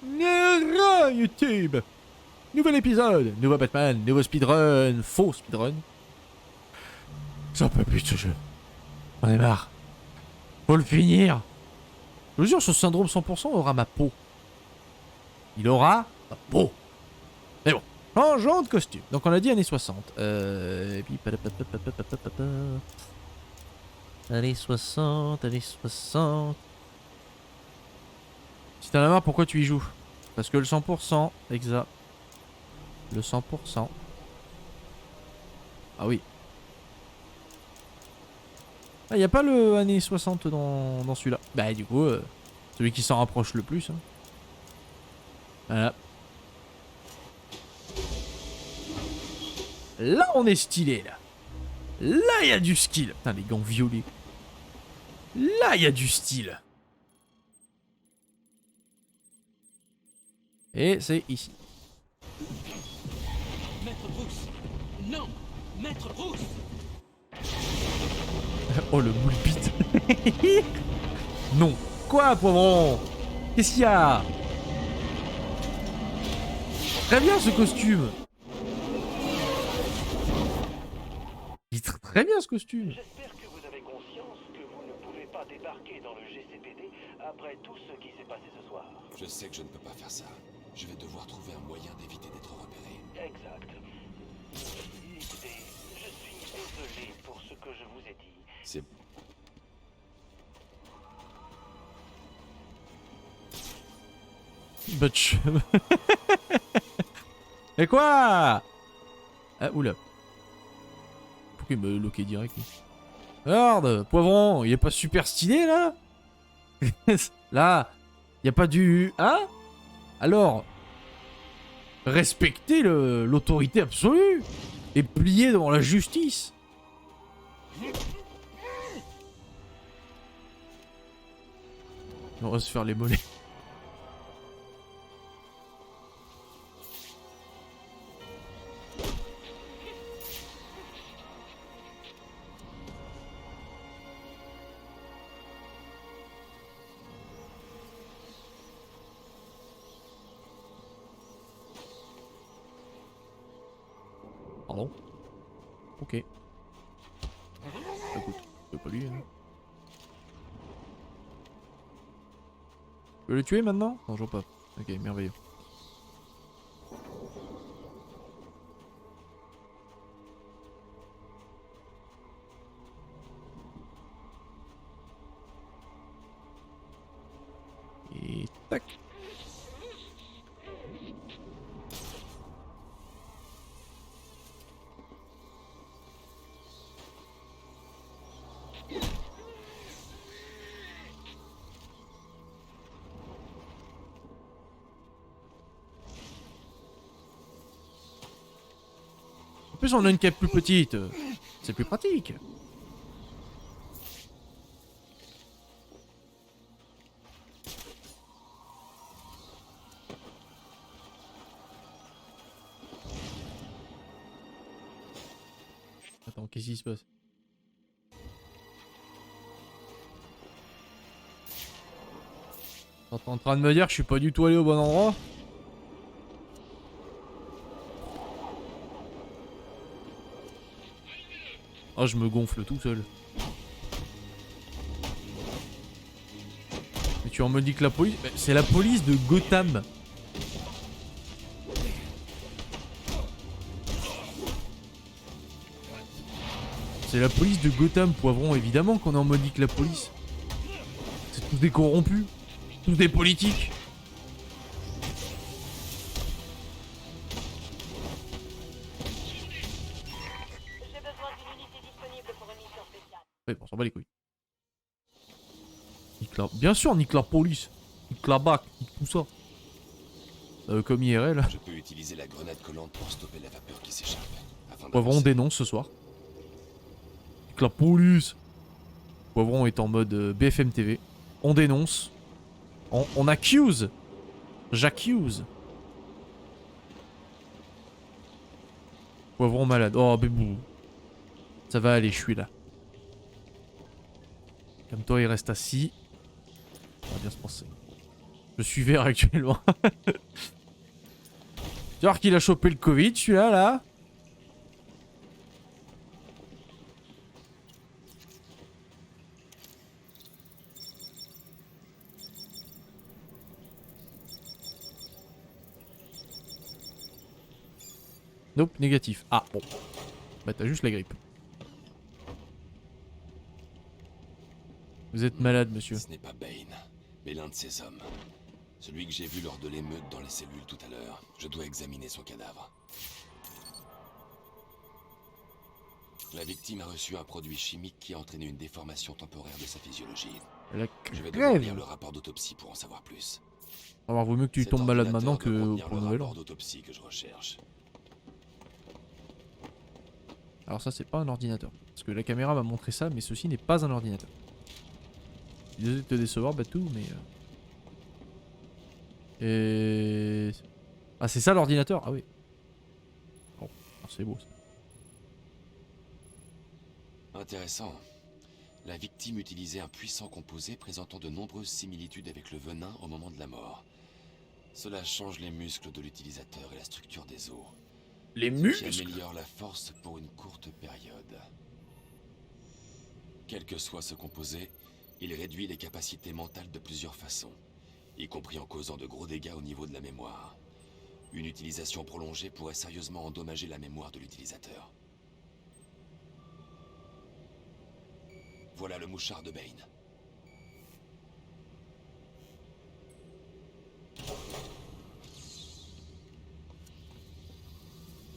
YouTube. Nouvel épisode, nouveau Batman, nouveau speedrun, faux speedrun. J'en peux plus de ce jeu. J'en ai marre. Faut le finir. Je vous jure, ce syndrome 100% aura ma peau. Il aura ma peau. Mais bon, changeons de costume. Donc on a dit années 60. Et puis... Années 60, années 60... Si t'en as marre, pourquoi tu y joues? Parce que le 100%, exact. Le 100%. Ah oui. Ah, y a pas le années 60 dans celui-là. Bah du coup, celui qui s'en rapproche le plus. Hein. Voilà. Là, on est stylé, là. Là, y a du style. Putain, les gants violets. Là, y a du style. Et c'est ici. Maître Bruce! Non! Maître Bruce! Oh, le moule bite. Non. Quoi, poivron? Qu'est-ce qu'il y a? Très bien, ce costume. Il est très bien, ce costume. J'espère que vous avez conscience que vous ne pouvez pas débarquer dans le GCPD après tout ce qui s'est passé ce soir. Je sais que je ne peux pas faire ça. Je vais devoir trouver un moyen d'éviter d'être repéré. Exact. Écoutez, je suis désolé pour ce que je vous ai dit. C'est... Butch. Et quoi? Ah, oula. Pourquoi il me loqué direct? Regarde, poivron, il est pas super stylé, là? Là, y a pas du... Hein? Alors, respectez l'autorité absolue et pliez devant la justice. On va se faire les mollets. Pardon? Ok. Écoute, c'est pas lui, hein. Tu veux le tuer maintenant? Non, je vois pas. Ok, merveilleux. Et tac. En plus, on a une cape plus petite. C'est plus pratique. Attends, qu'est-ce qui se passe? T'es en train de me dire que je suis pas du tout allé au bon endroit? Ah, je me gonfle tout seul. Mais tu en me dis que la police... C'est la police de Gotham. C'est la police de Gotham, poivron. Évidemment qu'on est en mode que la police. C'est tous des corrompus. Tous des politiques. J'ai besoin d'une unité disponible pour une mission spéciale. Ouais, bon, on s'en bat les couilles. Nique la... Bien sûr, nique la police. Nique la BAC, nique tout ça. Comme IRL. Je peux utiliser la grenade collante pour stopper la vapeur qui s'échappe. Poivron dénonce ce soir. Nique la police. Poivron est en mode BFM TV. On dénonce. On accuse. J'accuse. Poivron malade. Oh, bébou. Ça va aller, je suis là. Comme toi, il reste assis. Ça va bien se passer. Je suis vert actuellement. Tu vas voir qu'il a chopé le Covid, celui-là, là. Nope, négatif. Ah, bon. Bah t'as juste la grippe. Vous êtes malade, monsieur. Ce n'est pas Bane, mais l'un de ses hommes. Celui que j'ai vu lors de l'émeute dans les cellules tout à l'heure. Je dois examiner son cadavre. La victime a reçu un produit chimique qui a entraîné une déformation temporaire de sa physiologie. La Je vais devoir lire crève. le rapport d'autopsie pour en savoir plus. Alors vaut mieux que tu Cet tombes malade ordinateur maintenant doit que contenir pour le le nouvel an. rapport d'autopsie que je recherche. Alors ça c'est pas un ordinateur. Parce que la caméra m'a montré ça, mais ceci n'est pas un ordinateur. Désolé de te décevoir, Batou, mais... Et... Ah c'est ça l'ordinateur? Ah oui. Bon, c'est beau ça. Intéressant. La victime utilisait un puissant composé présentant de nombreuses similitudes avec le venin au moment de la mort. Cela change les muscles de l'utilisateur et la structure des os. Les Qui améliore la force pour une courte période. Quel que soit ce composé, il réduit les capacités mentales de plusieurs façons, y compris en causant de gros dégâts au niveau de la mémoire. Une utilisation prolongée pourrait sérieusement endommager la mémoire de l'utilisateur. Voilà le mouchard de Bane.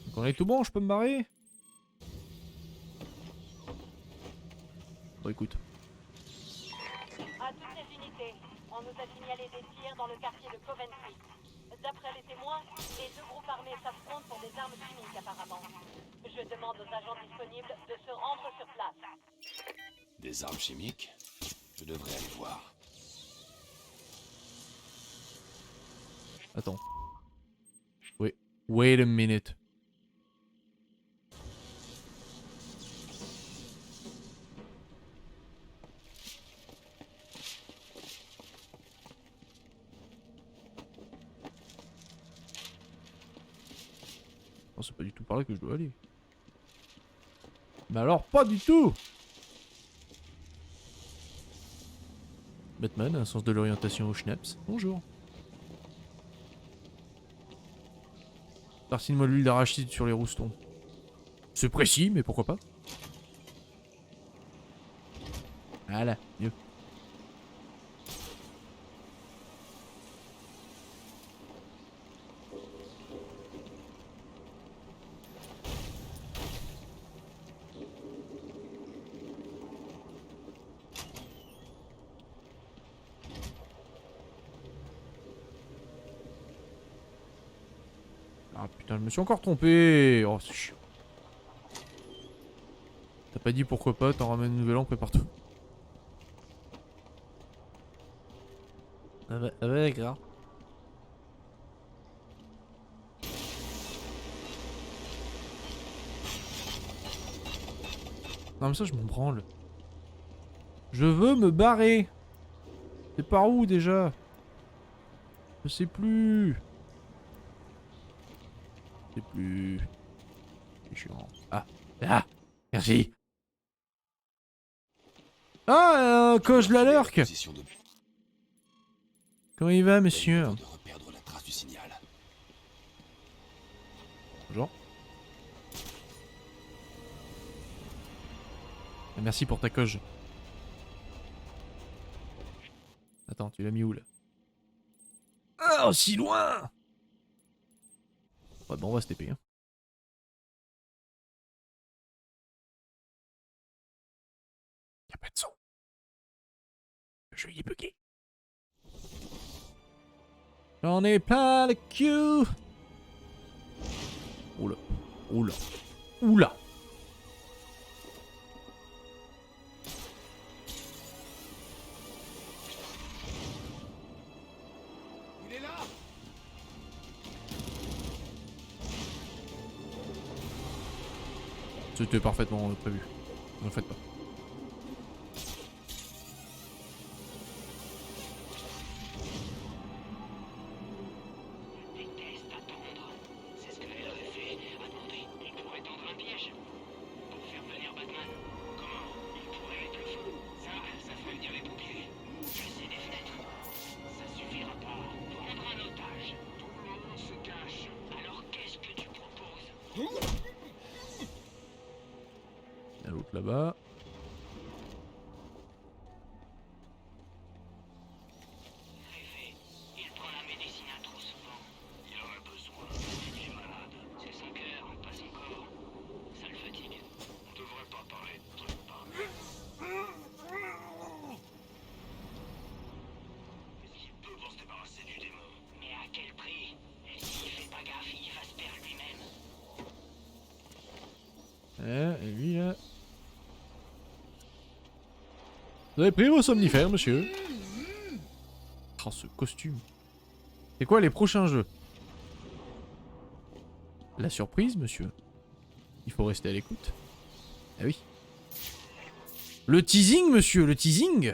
Donc on est tout bon, je peux me barrer? Bon écoute. À toutes les unités, on nous a signalé des tirs dans le quartier de Coventry. D'après les témoins, les deux groupes armés s'affrontent pour des armes chimiques apparemment. Je demande aux agents disponibles de se rendre sur place. Des armes chimiques? Je devrais aller voir. Attends. Wait a minute. Non, c'est pas du tout par là que je dois aller. Mais alors, pas du tout! Batman a un sens de l'orientation au schnaps. Bonjour. Tartine-moi de l'huile d'arachide sur les roustons. C'est précis, mais pourquoi pas? Voilà, mieux. Ah putain, je me suis encore trompé. Oh, c'est chiant. T'as pas dit pourquoi pas, t'en ramènes une nouvelle lampe et partout. Ah bah d'accord. Non mais ça je m'en branle. Je veux me barrer. C'est par où déjà? Je sais plus. Je sais plus. C'est chiant. Ah. Ah. Merci. Ah, coche la lurk. Position de Comment il va, monsieur? Bane de reperdre la trace du signal. Bonjour. Ah, merci pour ta coge. Attends, tu l'as mis où là? Ah, aussi loin! Ouais, bon, on va se TP. Hein. Y'a pas de son. Le jeu il est bugué. J'en ai plein le cul! Oula. Oula. Oula. Il est là! C'était parfaitement prévu. Ne le faites pas. Il y a l'autre là-bas. Rêver. Il prend la médecine trop souvent. Il en a besoin. Il est malade. C'est son cœur, pas son corps. Ça le fatigue. On devrait pas parler de trucs pareils. Est-ce qu'il peut pour se débarrasser du démon? Mais à quel prix? Et s'il fait pas gaffe, il va se perdre lui-même. Et lui là. Vous avez pris vos somnifères, monsieur? Oh, ce costume. C'est quoi les prochains jeux? La surprise, monsieur. Il faut rester à l'écoute. Ah oui. Le teasing, monsieur, le teasing.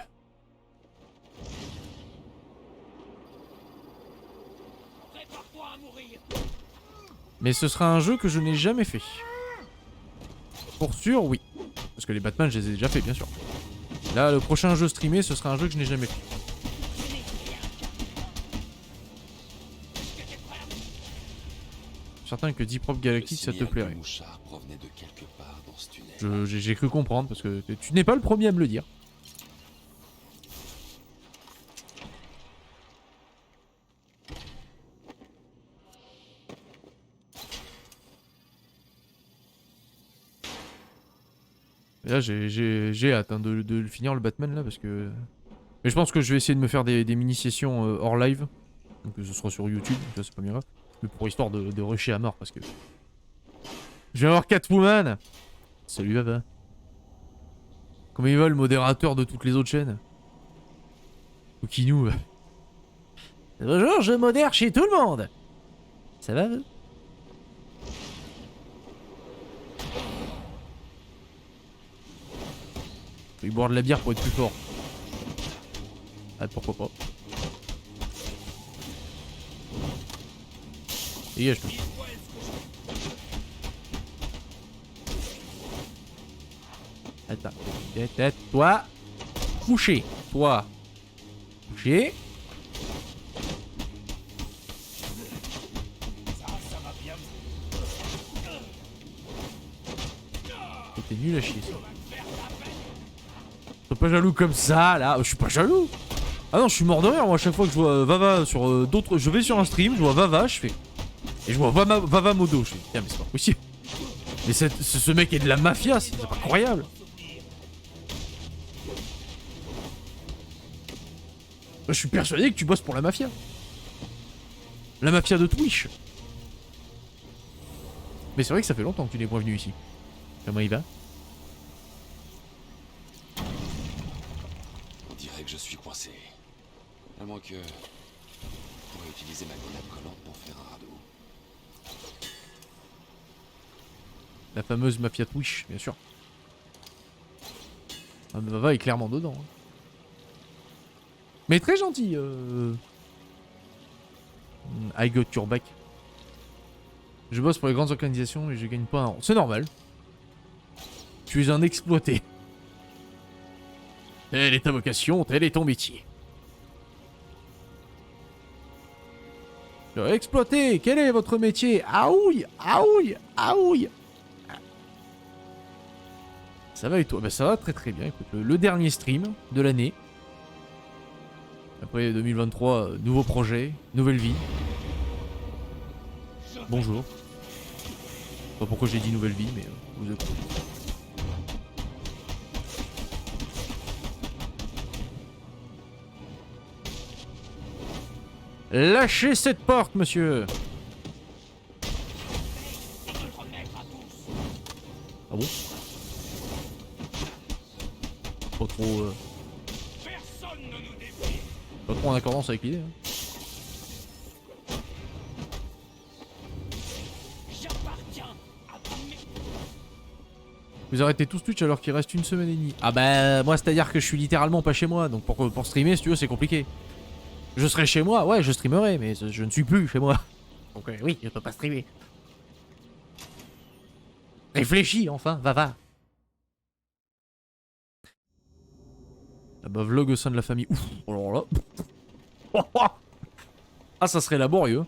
Prépare-toi à mourir. Mais ce sera un jeu que je n'ai jamais fait. Pour sûr, oui. Parce que les Batman, je les ai déjà fait, bien sûr. Là, le prochain jeu streamé, ce sera un jeu que je n'ai jamais fait. Certain que Deep Rock Galactic, ça te plairait. Mouchard provenait de quelque part dans ce tunnel. J'ai cru comprendre, parce que tu n'es pas le premier à me le dire. Et là, j'ai hâte hein, de finir le Batman, là, parce que... Mais je pense que je vais essayer de me faire des mini-sessions hors live. Donc ce sera sur YouTube, ça c'est pas bien grave. Mais pour histoire de rusher à mort, parce que... Je viens voir Catwoman. Salut Vava. Comment il va le modérateur de toutes les autres chaînes? Oukinou. Bonjour, je modère chez tout le monde. Ça va vous? Je vais boire de la bière pour être plus fort. Ah, pourquoi pas. Dégage-toi. Attends. Tête, toi. Couché. Toi. Couché. T'es nul à chier ça. Sois pas jaloux comme ça là. Je suis pas jaloux. Ah non, je suis mort de rire moi à chaque fois que je vois Vava sur d'autres. Je vais sur un stream, je vois Vava, je fais. Et je vois Vava Modo, je fais. Tiens, mais c'est pas possible. Mais ce mec est de la mafia, c'est pas incroyable. Je suis persuadé que tu bosses pour la mafia. La mafia de Twitch. Mais c'est vrai que ça fait longtemps que tu n'es pas venu ici. Comment il va? On dirait que je suis coincé. À moins que... Je pourrais utiliser ma grenade collante pour faire un radeau. La fameuse mafia Twitch, bien sûr. Ah, mais Vava est clairement dedans. Hein. Mais très gentil. I got your back. Je bosse pour les grandes organisations et je gagne pas un rond. C'est normal. Tu es un exploité. Telle est ta vocation, tel est ton métier. Exploité, quel est votre métier? Aouille, aouille, aouille. Ça va et toi? Bah ça va très très bien. Écoute, le dernier stream de l'année. Après 2023, nouveau projet, nouvelle vie. Bonjour. Je sais pas pourquoi j'ai dit nouvelle vie, mais vous êtes... Lâchez cette porte, monsieur. Ah bon? Pas trop... Pas trop en accordance avec l'idée. Hein. Vous arrêtez tous Twitch alors qu'il reste une semaine et demie. Ah bah moi c'est à dire que je suis littéralement pas chez moi. Donc pour streamer si tu veux c'est compliqué. Je serai chez moi, ouais je streamerai. Mais je ne suis plus chez moi. Donc oui je peux pas streamer. Réfléchis enfin, va. Ah bah vlog au sein de la famille. Ouf, alors là. Ah ça serait laborieux.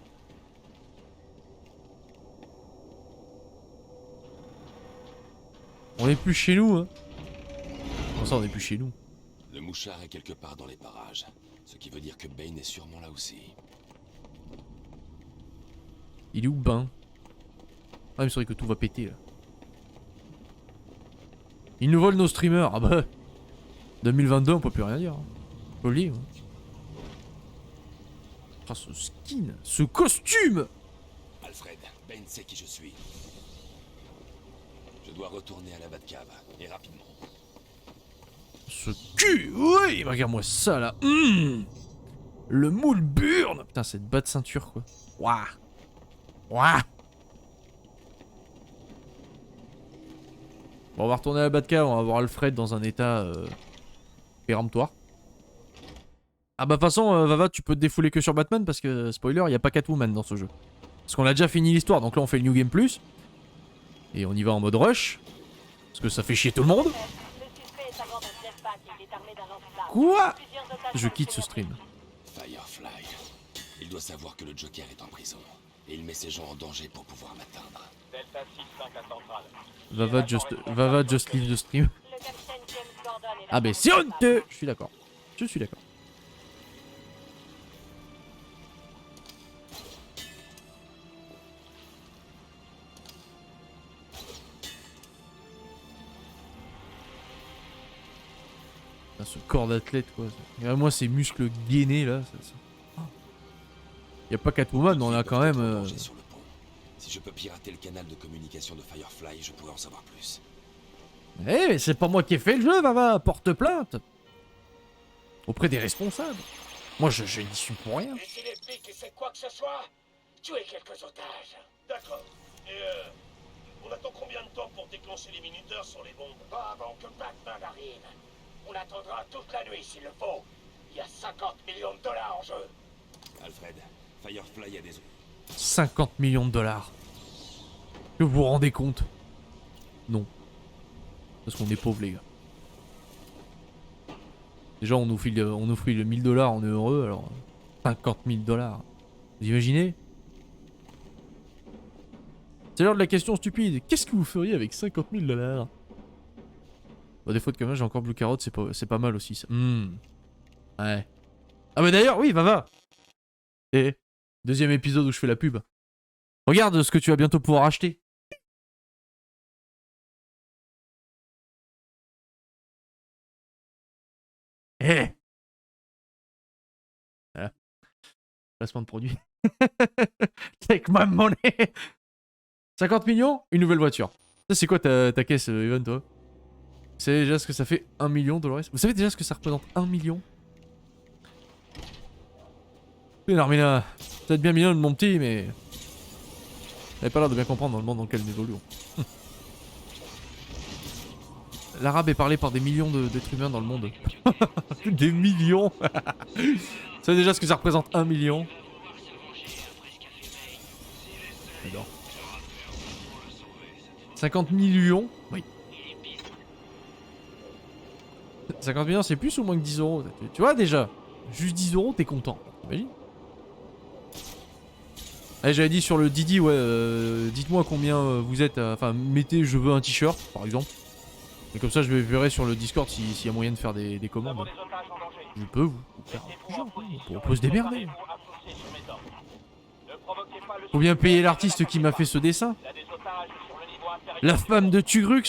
est plus chez nous, hein. Comment ça, on est plus chez nous? Le mouchard est quelque part dans les parages. Ce qui veut dire que Bane est sûrement là aussi. Il est où, Ben? Ah, mais c'est vrai que tout va péter, là. Ils nous volent nos streamers. Ah bah... 2022, on peut plus rien dire. Hein. Faut le dire. Hein. Ah, ce skin, ce costume. Alfred, Bane sait qui je suis. Je dois retourner à la Batcave, et rapidement. Ce cul, oui, regarde-moi ça là. Le moule burne. Putain, cette bas de ceinture quoi. Waouh. Waouh. Bon, on va retourner à la Batcave, on va voir Alfred dans un état péremptoire. Ah bah de toute façon, Vava, tu peux te défouler que sur Batman parce que, spoiler, il n'y a pas Catwoman dans ce jeu. Parce qu'on a déjà fini l'histoire, donc là on fait le New Game Plus. Et on y va en mode rush. Parce que ça fait chier tout le monde. Quoi? Je quitte ce stream. Firefly. Il doit savoir que le Joker est en prison. Et il met ses gens en danger pour pouvoir m'atteindre. Delta 6-5 à Centrale. Vava just leave the stream. Ah ben c'est honteux. Je suis d'accord. Je suis d'accord. Ce corps d'athlète quoi. Et moi ces muscles gainés là. Y a pas Catwoman, mais on a quand même. Sur le pont. Si je peux pirater le canal de communication de Firefly, je pourrais en savoir plus. Eh mais c'est pas moi qui ai fait le jeu, Vava. Porte plainte. Auprès des responsables. Moi je n'y suis pour rien. Et si les flics essaient quoi que ce soit, tuez quelques otages. D'accord. Et on attend combien de temps pour déclencher les minuteurs sur les bombes? Pas avant que Batman arrive. On attendra toute la nuit s'il le faut. Il y a 50 millions de dollars en jeu. Alfred, Firefly a des... 50 millions de dollars. Que vous vous rendez compte? Non. Parce qu'on est pauvres les gars. Déjà on nous file le 1000 $, on est heureux, alors 50 000 $. Vous imaginez? C'est l'heure de la question stupide. Qu'est-ce que vous feriez avec 50 000 $? Bah, des fois de caméra, j'ai encore Blue Carrot, c'est pas mal aussi ça. Ouais. Ah mais d'ailleurs, oui, va. Et deuxième épisode où je fais la pub. Regarde ce que tu vas bientôt pouvoir acheter. Voilà. Placement de produit. Take my money. 50 millions, une nouvelle voiture. Ça c'est quoi ta caisse, Evan, toi? Vous savez déjà ce que ça fait 1 million, Dolores? Vous savez déjà ce que ça représente 1 million? Oui, Narmina, peut-être bien mignon mon petit, mais... Vous n'avez pas l'air de bien comprendre dans le monde dans lequel nous évoluons. L'arabe est parlé par des millions d'êtres humains dans le monde. Des millions. Vous savez déjà ce que ça représente 1 million? J'adore. 50 millions? Oui. 50 millions, c'est plus ou moins que 10 euros? Tu vois déjà, juste 10 euros, t'es content. T'imagines? Allez, j'avais dit sur le Didi, ouais, dites-moi combien vous êtes, enfin, mettez je veux un t-shirt, par exemple. Et comme ça, je verrai sur le Discord s'il y a moyen de faire des commandes. Je peux vous faire un t-shirt, on peut se démerder. Faut bien payer l'artiste qui m'a fait ce dessin. La femme de Turux.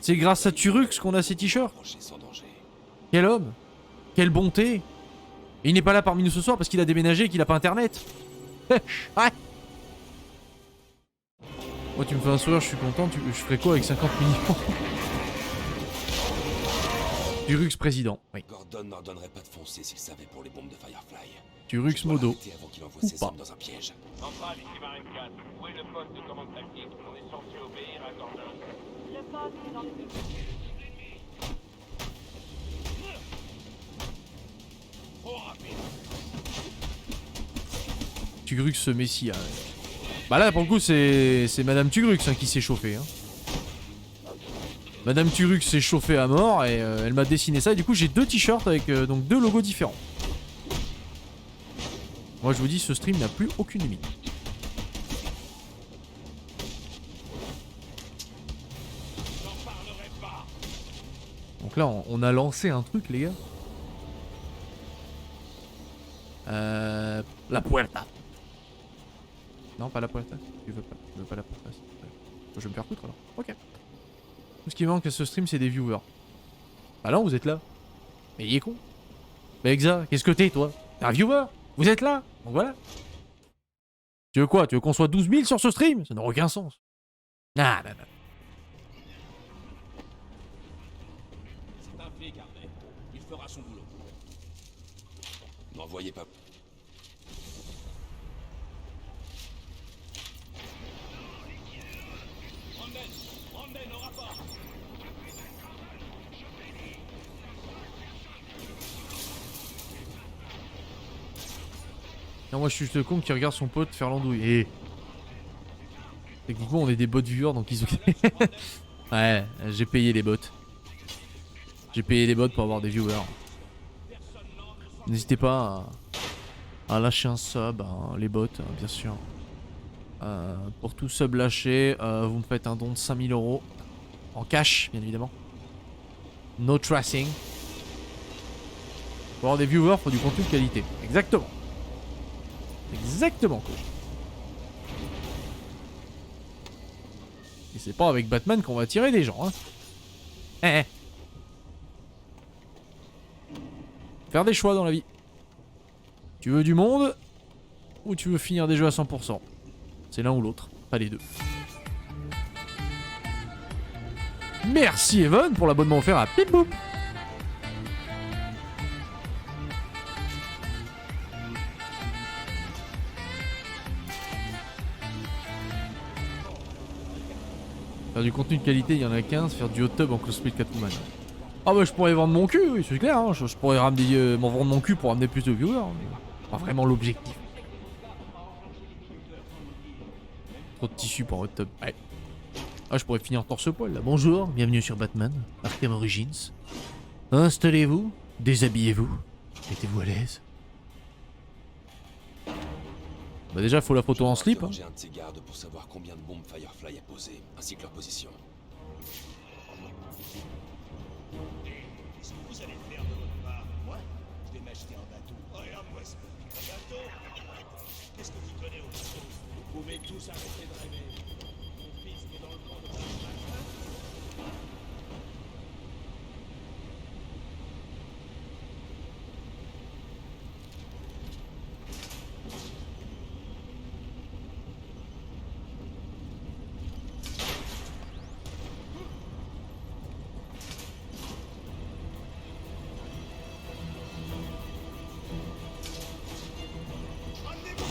C'est grâce à Turux qu'on a ces t-shirts. Quel homme. Quelle bonté. Et il n'est pas là parmi nous ce soir parce qu'il a déménagé et qu'il a pas internet. Ouais. Moi tu me fais un sourire, je suis content. Je ferais quoi avec 50 millions? Turux président. Oui. Gordon n'ordonnerait pas de foncer s'il savait pour les bombes de Firefly. Turux modo. Ou pas. Dans un piège. Centrale, ici Marine 4. Où est le poste de commande tactique? On est censé obéir à Gordon. Le poste est dans le bureau. Turux Messia. Bah là pour le coup c'est Madame Turux hein, qui s'est chauffée. Hein. Madame Turux s'est chauffée à mort et elle m'a dessiné ça et du coup j'ai deux t-shirts avec donc deux logos différents. Moi je vous dis ce stream n'a plus aucune limite. Donc là, on a lancé un truc, les gars. La puerta. Non, pas la puerta. Tu veux pas la puerta. Je vais me faire foutre alors. Ok. Tout ce qui manque à ce stream, c'est des viewers. Ah non, vous êtes là. Mais il est con. Mais Exa, qu'est-ce que t'es, toi? T'es un viewer? Vous êtes là? Donc voilà. Tu veux quoi? Tu veux qu'on soit 12 000 sur ce stream? Ça n'a aucun sens. Ah, non. C'est un flic, Harvey. Il fera son boulot. N'en voyez pas. Branden, au rapport. Non, moi je suis juste le con qui regarde son pote faire l'andouille. Et techniquement, on est des bots viewers donc ils ont. Ouais, j'ai payé les bots. J'ai payé les bots pour avoir des viewers. N'hésitez pas à lâcher un sub, hein, les bots, bien sûr. Pour tout sub lâché, vous me faites un don de 5000 €. En cash, bien évidemment. No tracing. Pour avoir des viewers, faut du contenu de qualité. Exactement. Exactement, coach. Et c'est pas avec Batman qu'on va tirer des gens, hein. Faire des choix dans la vie. Tu veux du monde ou tu veux finir des jeux à 100%. C'est l'un ou l'autre, pas les deux. Merci Evan pour l'abonnement offert à Pitboop. Faire du contenu de qualité, il y en a 15. Faire du hot tub en cosplay de Catwoman. Ah bah je pourrais vendre mon cul, oui, c'est clair. Hein. Je pourrais ramener, m'en vendre mon cul pour ramener plus de viewers. Mais pas vraiment l'objectif. Trop de tissu pour un hot tub. Ouais. Ah, je pourrais finir torse-poil là. Bonjour, bienvenue sur Batman, Arkham Origins. Installez-vous, déshabillez-vous, mettez-vous à l'aise. Bah déjà, faut la photo en slip. Hein. J'ai un de ses gardes pour savoir combien de bombes Firefly a posées, ainsi que leur position. Qu'est-ce que vous allez faire de votre part? Moi, je vais m'acheter un bateau. Regarde-moi ça. Un bateau? Qu'est-ce que tu connais au bateau? Vous pouvez tous arrêter de rêver. Mon fils qui est dans le camp de Batman.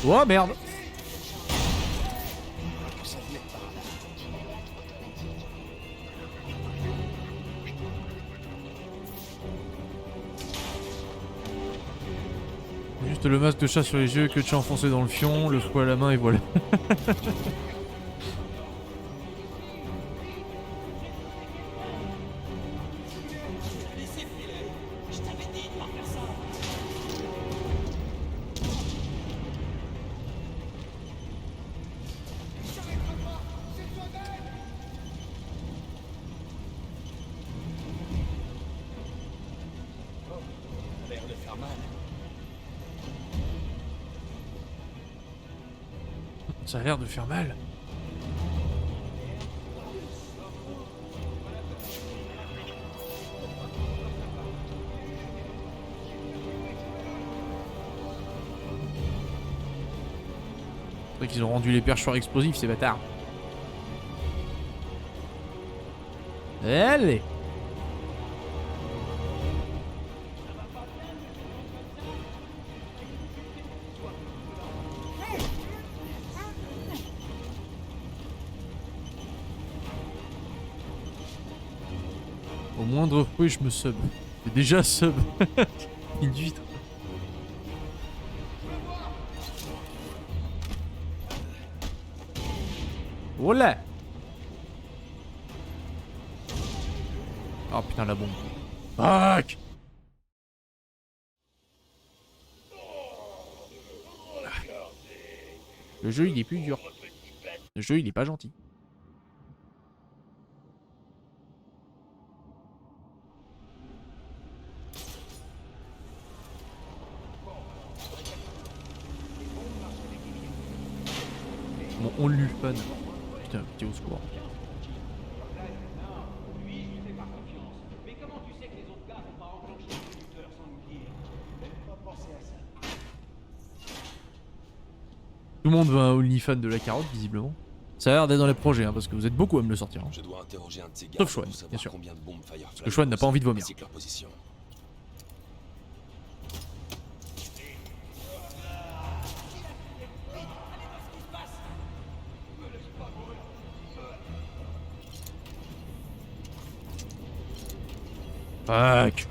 Oh merde. Juste le masque de chat sur les yeux, que de chat enfoncé dans le fion, le fouet à la main et voilà. Ça a l'air de faire mal. C'est vrai qu'ils ont rendu les perchoirs explosifs, ces bâtards. Allez. Au moindre bruit, je me sub. C'est déjà sub. Une huître. Voilà. Oh putain, la bombe. Fuck. Le jeu, il est plus dur. Le jeu, il est pas gentil. Mon only fan. Putain, pitié au secours. Tout le monde veut un OnlyFans de la carotte, visiblement. Ça a l'air d'être dans les projets, hein, parce que vous êtes beaucoup à me le sortir. Hein. Je dois interroger un de ces gars Sauf Schwann, pour savoir bien sûr. combien de bombes Firefly Parce que Schwann n'a pas envie de vomir. ainsi que leur position. Fuck.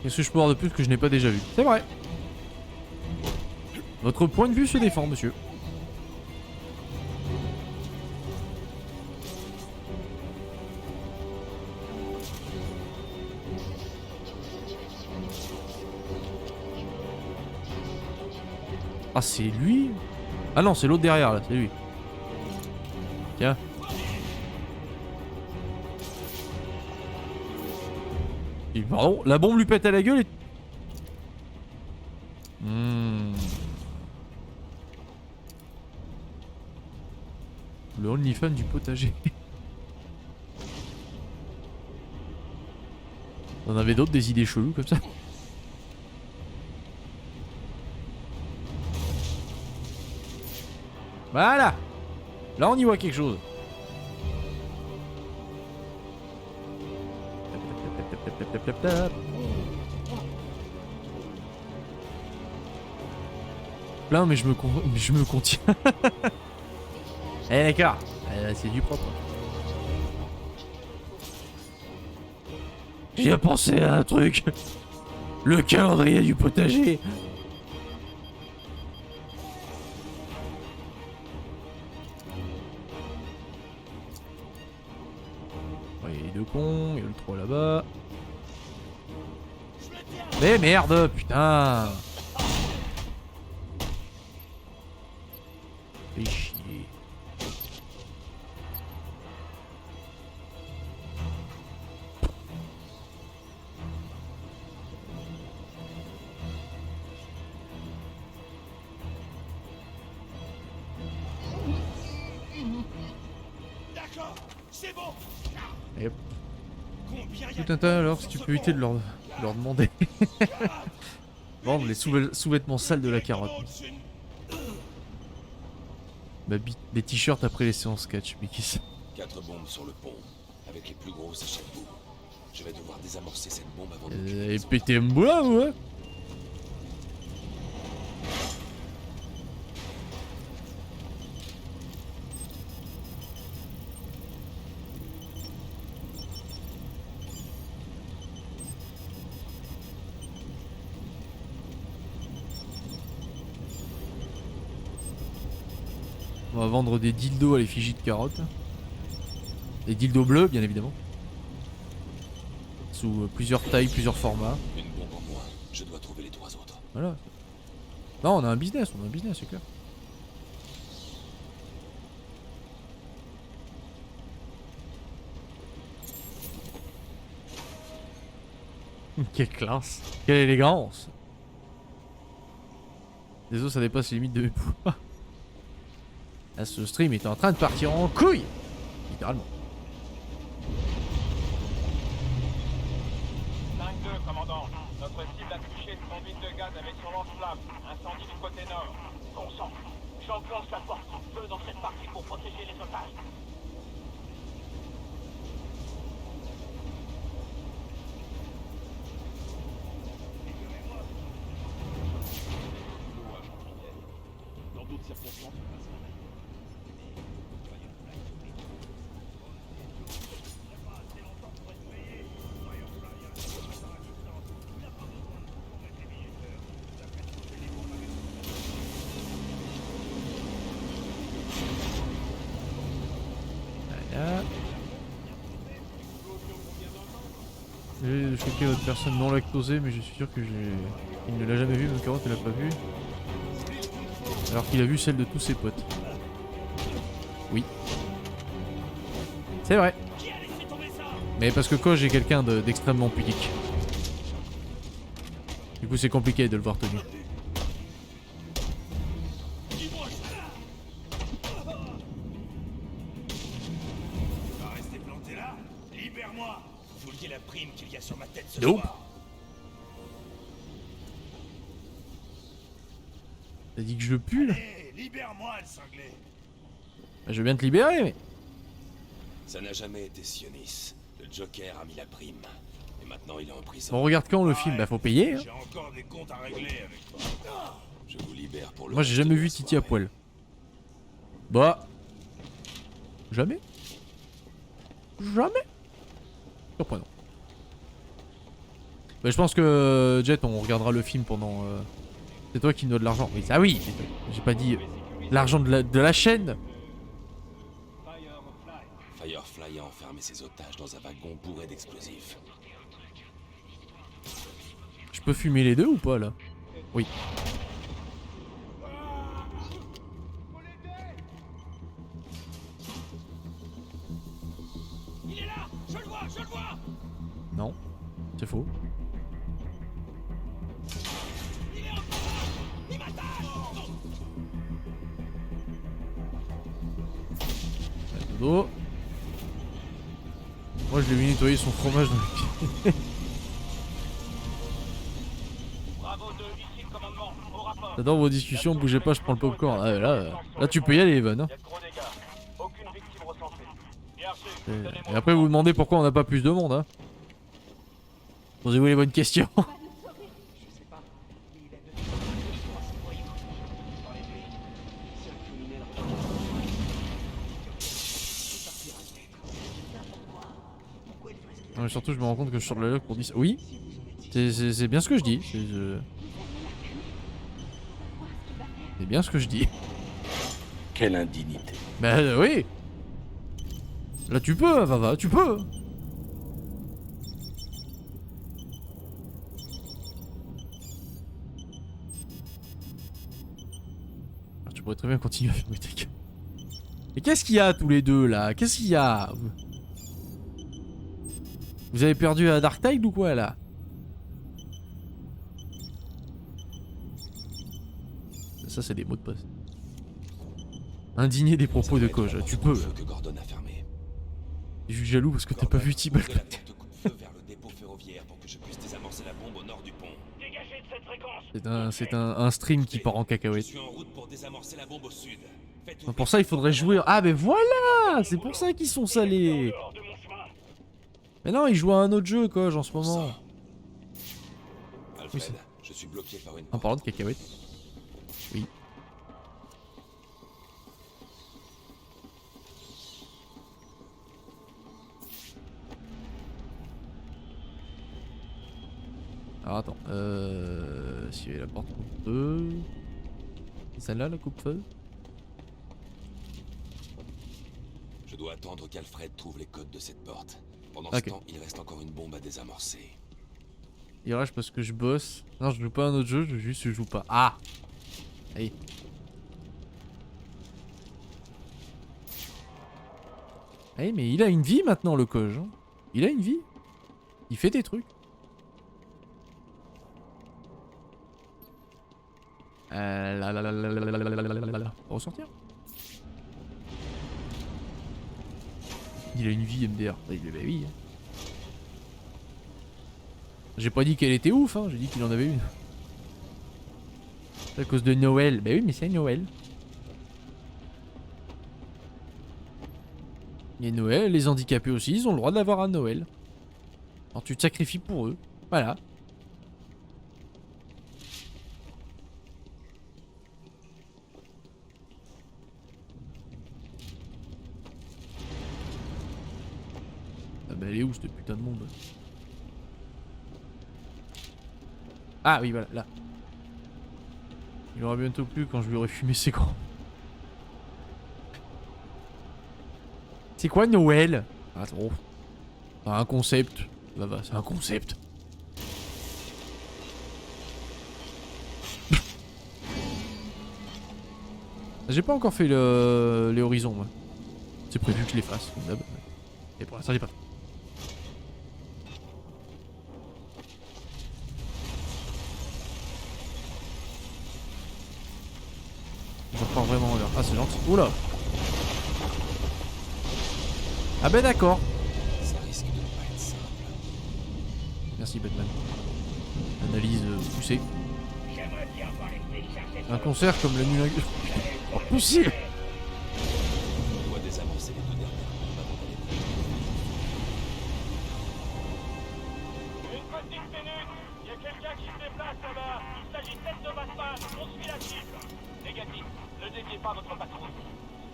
Qu'est-ce que je peux avoir de plus que je n'ai pas déjà vu? C'est vrai. Votre point de vue se défend, monsieur. Ah, c'est lui? Ah non, c'est l'autre derrière, là, c'est lui. Tiens. Et pardon, la bombe lui pète à la gueule et... Le OnlyFans du potager. On en avait d'autres, des idées cheloues comme ça. Voilà. Là on y voit quelque chose. Là mais je me contiens. Eh d'accord. C'est du propre. J'ai pensé à un truc. Le calendrier du potager. Il y a les deux cons, il y a le 3 là-bas. Mais merde, putain. Fais chier. D'accord, c'est bon. Et hop. Combien y a Tout un tas alors, si tu peux éviter de leur demander. Vendre les sous-vêtements sales de la carotte. Bah, des t-shirts après les séances catch, mais qui ça? 4 bombes sur le pont, avec les plus grosses à chaque bout. Je vais devoir désamorcer cette bombe avant de... Et péter un bois, ouais. On va vendre des dildos à l'effigie de carotte. Des dildos bleus, bien évidemment. Sous plusieurs tailles, plusieurs formats. Une bombe en moins, je dois trouver les 3 autres. Voilà. Non, on a un business, c'est clair. Quelle classe. Quelle élégance. Désolé, ça dépasse les limites de mes pouvoirs. Là, ce stream est en train de partir en couille. Littéralement. 5-2, commandant. Notre cible a touché une combine de gaz avec son lance-flamme. Incendie du côté nord. Bon sang, j'enclenche la porte en feu dans cette partie pour protéger les otages. Dans d'autres circonstances, on passe. Voilà. J'ai checké votre personne non lactosée, mais je suis sûr que il ne l'a jamais vu, même carotte ne l'a pas vu. Alors qu'il a vu celle de tous ses potes. Oui. C'est vrai. Qui a laissé tomber ça? Mais parce que Koji est quelqu'un d'extrêmement pudique. Du coup, c'est compliqué de le voir tenu. Dis-moi ça. Tu vas rester planté là? Libère-moi. Vous vouliez la prime qu'il y a sur ma tête ce Nope. soir. T'as dit que je pue là? Hé, libère-moi, le cinglé. Bah, je veux bien te libérer, mais... Ça n'a jamais été Sionis. Le Joker a mis la prime. Et maintenant il est en prison. On regarde quand le film? Bah, faut payer. Hein. J'ai encore des comptes à régler avec toi. Je vous libère pour le Moi, j'ai reste jamais de vu la Titi à soirée. poil. Bah... Jamais? Jamais? Surprenant. Bah, je pense que Jet, on regardera le film pendant... C'est toi qui me dois de l'argent. Oui, ça oui. J'ai pas dit l'argent de la chaîne. Firefly a enfermé ses otages dans un wagon bourré d'explosifs. Je peux fumer les deux ou pas là? Oui. Il est là. Je le vois, je le vois. Non. C'est faux. Il est encore là. Il m'attaque. Dodo. Moi je l'ai vu nettoyer son fromage dans le pied. Bravo 2, ici le commandement. Au rapport. J'adore vos discussions, bougez pas, je prends le popcorn. Ah, là tu peux y aller, Evan. Hein. Il y a de gros dégâts. Aucune victime recensée. Bien sûr. Et après vous vous demandez pourquoi on n'a pas plus de monde. Hein. Posez-vous les bonnes questions. Non, mais surtout je me rends compte que je suis sur le log pour 10. Oui, c'est bien ce que je dis. C'est bien ce que je dis. Quelle indignité. Bah oui. Là tu peux, va, tu peux. Ah, tu pourrais très bien continuer à faire mes trucs. Mais qu'est-ce qu'il y a tous les deux là? Qu'est-ce qu'il y a? Vous avez perdu à Dark Tide ou quoi là? Ça c'est des mots de passe. Indigné des propos de Koji, tu peux. Que Gordon a fermé. Je suis jaloux parce que t'as pas vu Tibalt. Ouvrez la porte coupe-feu vers le dépôt ferroviaire pour que je puisse désamorcer la bombe au nord du pont. Dégagez de cette fréquence. C'est un stream qui part en Je cacahuète. suis en route pour désamorcer la bombe au sud. Faites Donc pour ça il faudrait jouer... Ah mais voilà. C'est pour ça qu'ils sont salés. Hors de mon chemin. Mais non, ils jouent à un autre jeu Koji en ce moment. Alfred, Oui, c'est- je suis bloqué par une En porte. parlant de cacahuètes. Oui. Alors attends, si la porte coupe-feu... C'est celle-là la coupe-feu? Je dois attendre qu'Alfred trouve les codes de cette porte. Pendant Ok. ce temps, il reste encore une bombe à désamorcer. Il rage parce que je bosse. Non, je joue pas à un autre jeu, je joue pas. Ah! Allez. Allez, mais il a une vie maintenant le Koji. Hein. Il a une vie. Il fait des trucs. Ressortir. Il a une vie MDR. Bah oui. Hein. J'ai pas dit qu'elle était ouf, hein. J'ai dit qu'il en avait une. C'est à cause de Noël. Bah oui, mais c'est Noël. Et Noël, les handicapés aussi, ils ont le droit d'avoir un Noël. Alors tu te sacrifies pour eux. Voilà. Ah bah elle est où cette putain de monde? Ah oui voilà, là. Il aura bientôt plus quand je lui aurai fumé ses grands. C'est quoi Noël? Attends. C'est un concept. Bah, c'est un concept. J'ai pas encore fait les horizons moi. C'est prévu que je les fasse. Comme d'hab. Et pour l'instant, j'ai pas. Je reprends vraiment l'heure. Ah, c'est gentil. Oula. Ah ben d'accord. Ça risque de ne pas être simple. Merci Batman. Analyse poussée. Un concert comme la nuit lingue. Oh, poussé. On doit désamorcer les 2 dernières bombes avant d'aller plus loin. Une petite minute. Il y a quelqu'un qui se déplace là-bas. Il s'agit peut-être de Batman. On suit la cible. Négatif. Ne déviez pas votre patrouille.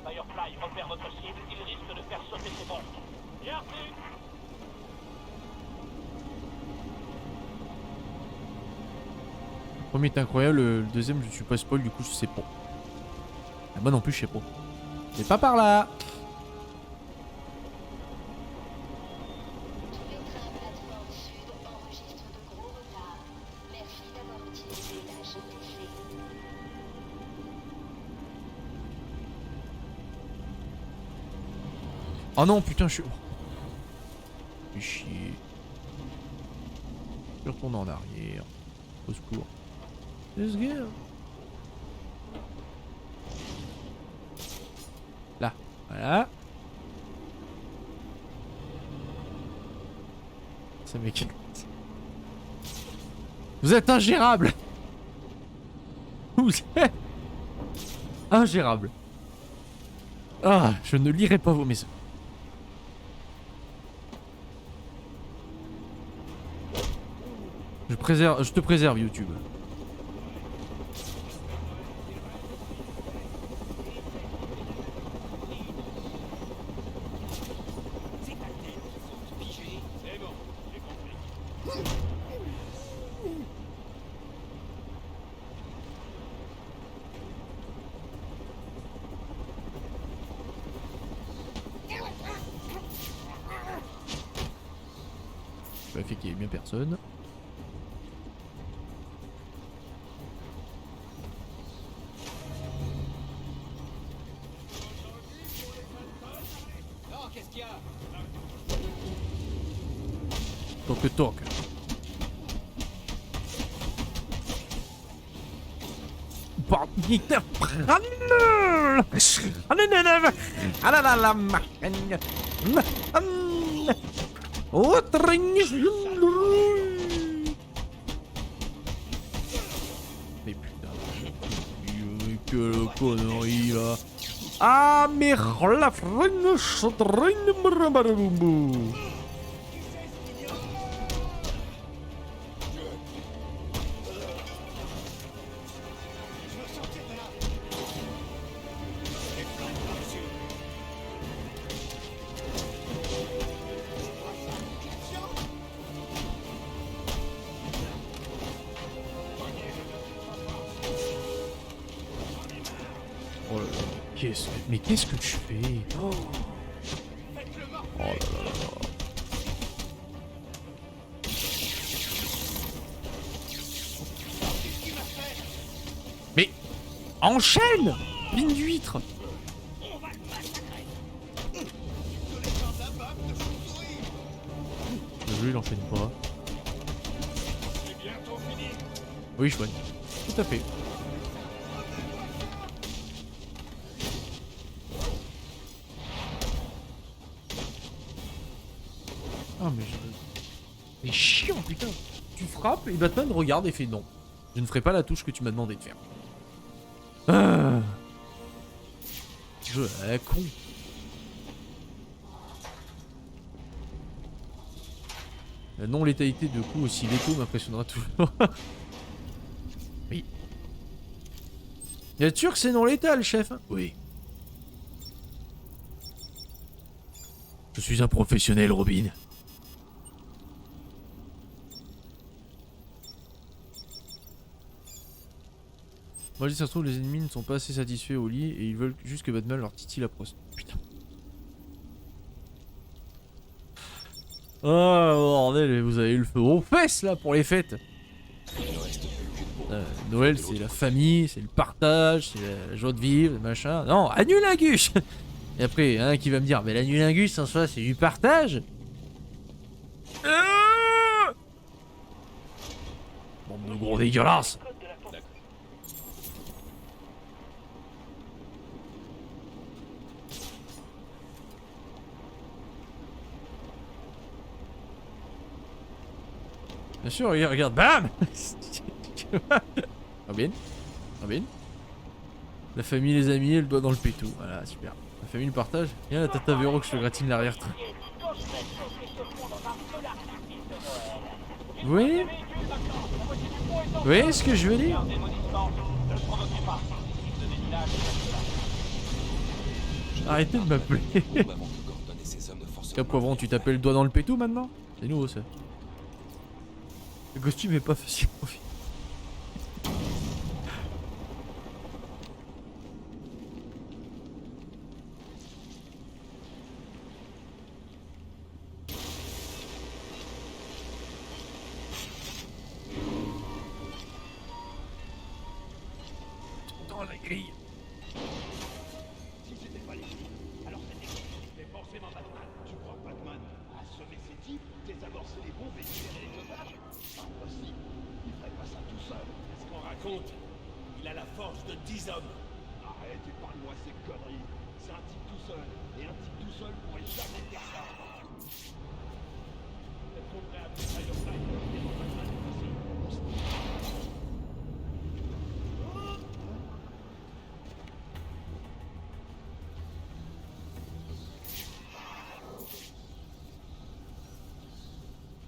Firefly repère votre cible. Il risque de faire sauter ses bombes. Bien reçu. Le premier est incroyable, le deuxième je suis pas spoil, du coup je sais pas. Ah, moi non plus je sais pas. C'est pas par là. Tous les trains plateforme sud enregistrent de gros retards. Merci d'avoir utilisé la GTC. Oh non putain je suis... Fais chier. Je retourne en arrière. Au secours. Let's go. Là. Voilà. Ça mec. Vous êtes ingérable. Vous êtes ingérable. Ah, je ne lirai pas vos messages. Je te préserve YouTube. C'est bon. J'ai compris. Je vais faire qu'il y ait bien personne. Non, qu'est-ce qu'il y a? Toc toc. Mais putain, quelle connerie là. Ah mais la freine chatraine marabaraboumou. Oh là là, mais qu'est-ce que tu fais? Oh là là là là. Mais enchaîne, pine d'huître. Le jeu il enchaîne pas. Oui, je vois. Tout à fait. Ah mais je... Mais chiant putain. Tu frappes et Batman regarde et fait non. Je ne ferai pas la touche que tu m'as demandé de faire. Ah. Jeu à la con. La non-létalité de coups aussi létaux m'impressionnera toujours. Oui. Bien sûr que c'est non létal, chef. Oui. Je suis un professionnel, Robin. Moi, je dis ça se trouve, les ennemis ne sont pas assez satisfaits au lit et ils veulent juste que Batman leur titille la prostate. Putain. Oh bordel, vous avez eu le feu aux fesses là pour les fêtes. Noël, c'est la famille, c'est le partage, c'est la joie de vivre, machin. Non, annule la guche. Et après, il y en a un qui va me dire, mais l'anulingus en soi, c'est du partage. Bande de gros dégueulasses. Bien sûr, regarde, regarde, bam. Robin, Robin. La famille, les amis, le doigt dans le pétou. Voilà, super. La famille, le partage. Viens, la tata Véro que je te gratine l'arrière. Oui. Vous voyez ce que je veux dire? Arrêtez de m'appeler. Poivron, tu t'appelles le doigt dans le pétou maintenant? C'est nouveau ça. Le costume est pas facile. Dans la grille. Si c'était pas les flics, alors c'était qui? Mais forcément Batman. Tu crois que Batman a semé ces types, désamorcé les bombes et libéré les otages? Impossible. Il ferait pas ça tout seul. Qu'est-ce qu'on raconte? Il a la force de 10 hommes. Arrête et parle-moi ces conneries. C'est un type tout seul. Et un type tout seul pourrait jamais faire ça. Est-ce qu'on devrait appeler Firefly pour dire que Batman est possible?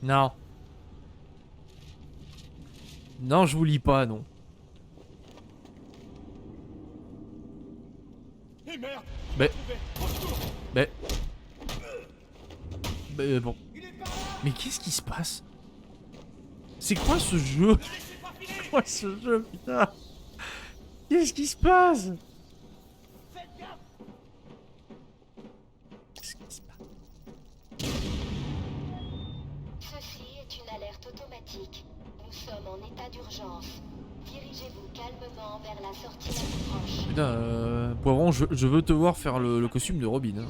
Non. Non, je vous lis pas, non. Eh merde! Bon. Mais qu'est-ce qui se passe? C'est quoi ce jeu? C'est quoi ce jeu, putain? Qu'est-ce qui se passe? Qu'est-ce qui se passe? Ceci est une alerte automatique. Nous sommes en état d'urgence. Dirigez-vous calmement vers la sortie la plus proche. Putain, Poivron, je veux te voir faire le costume de Robin. Hein.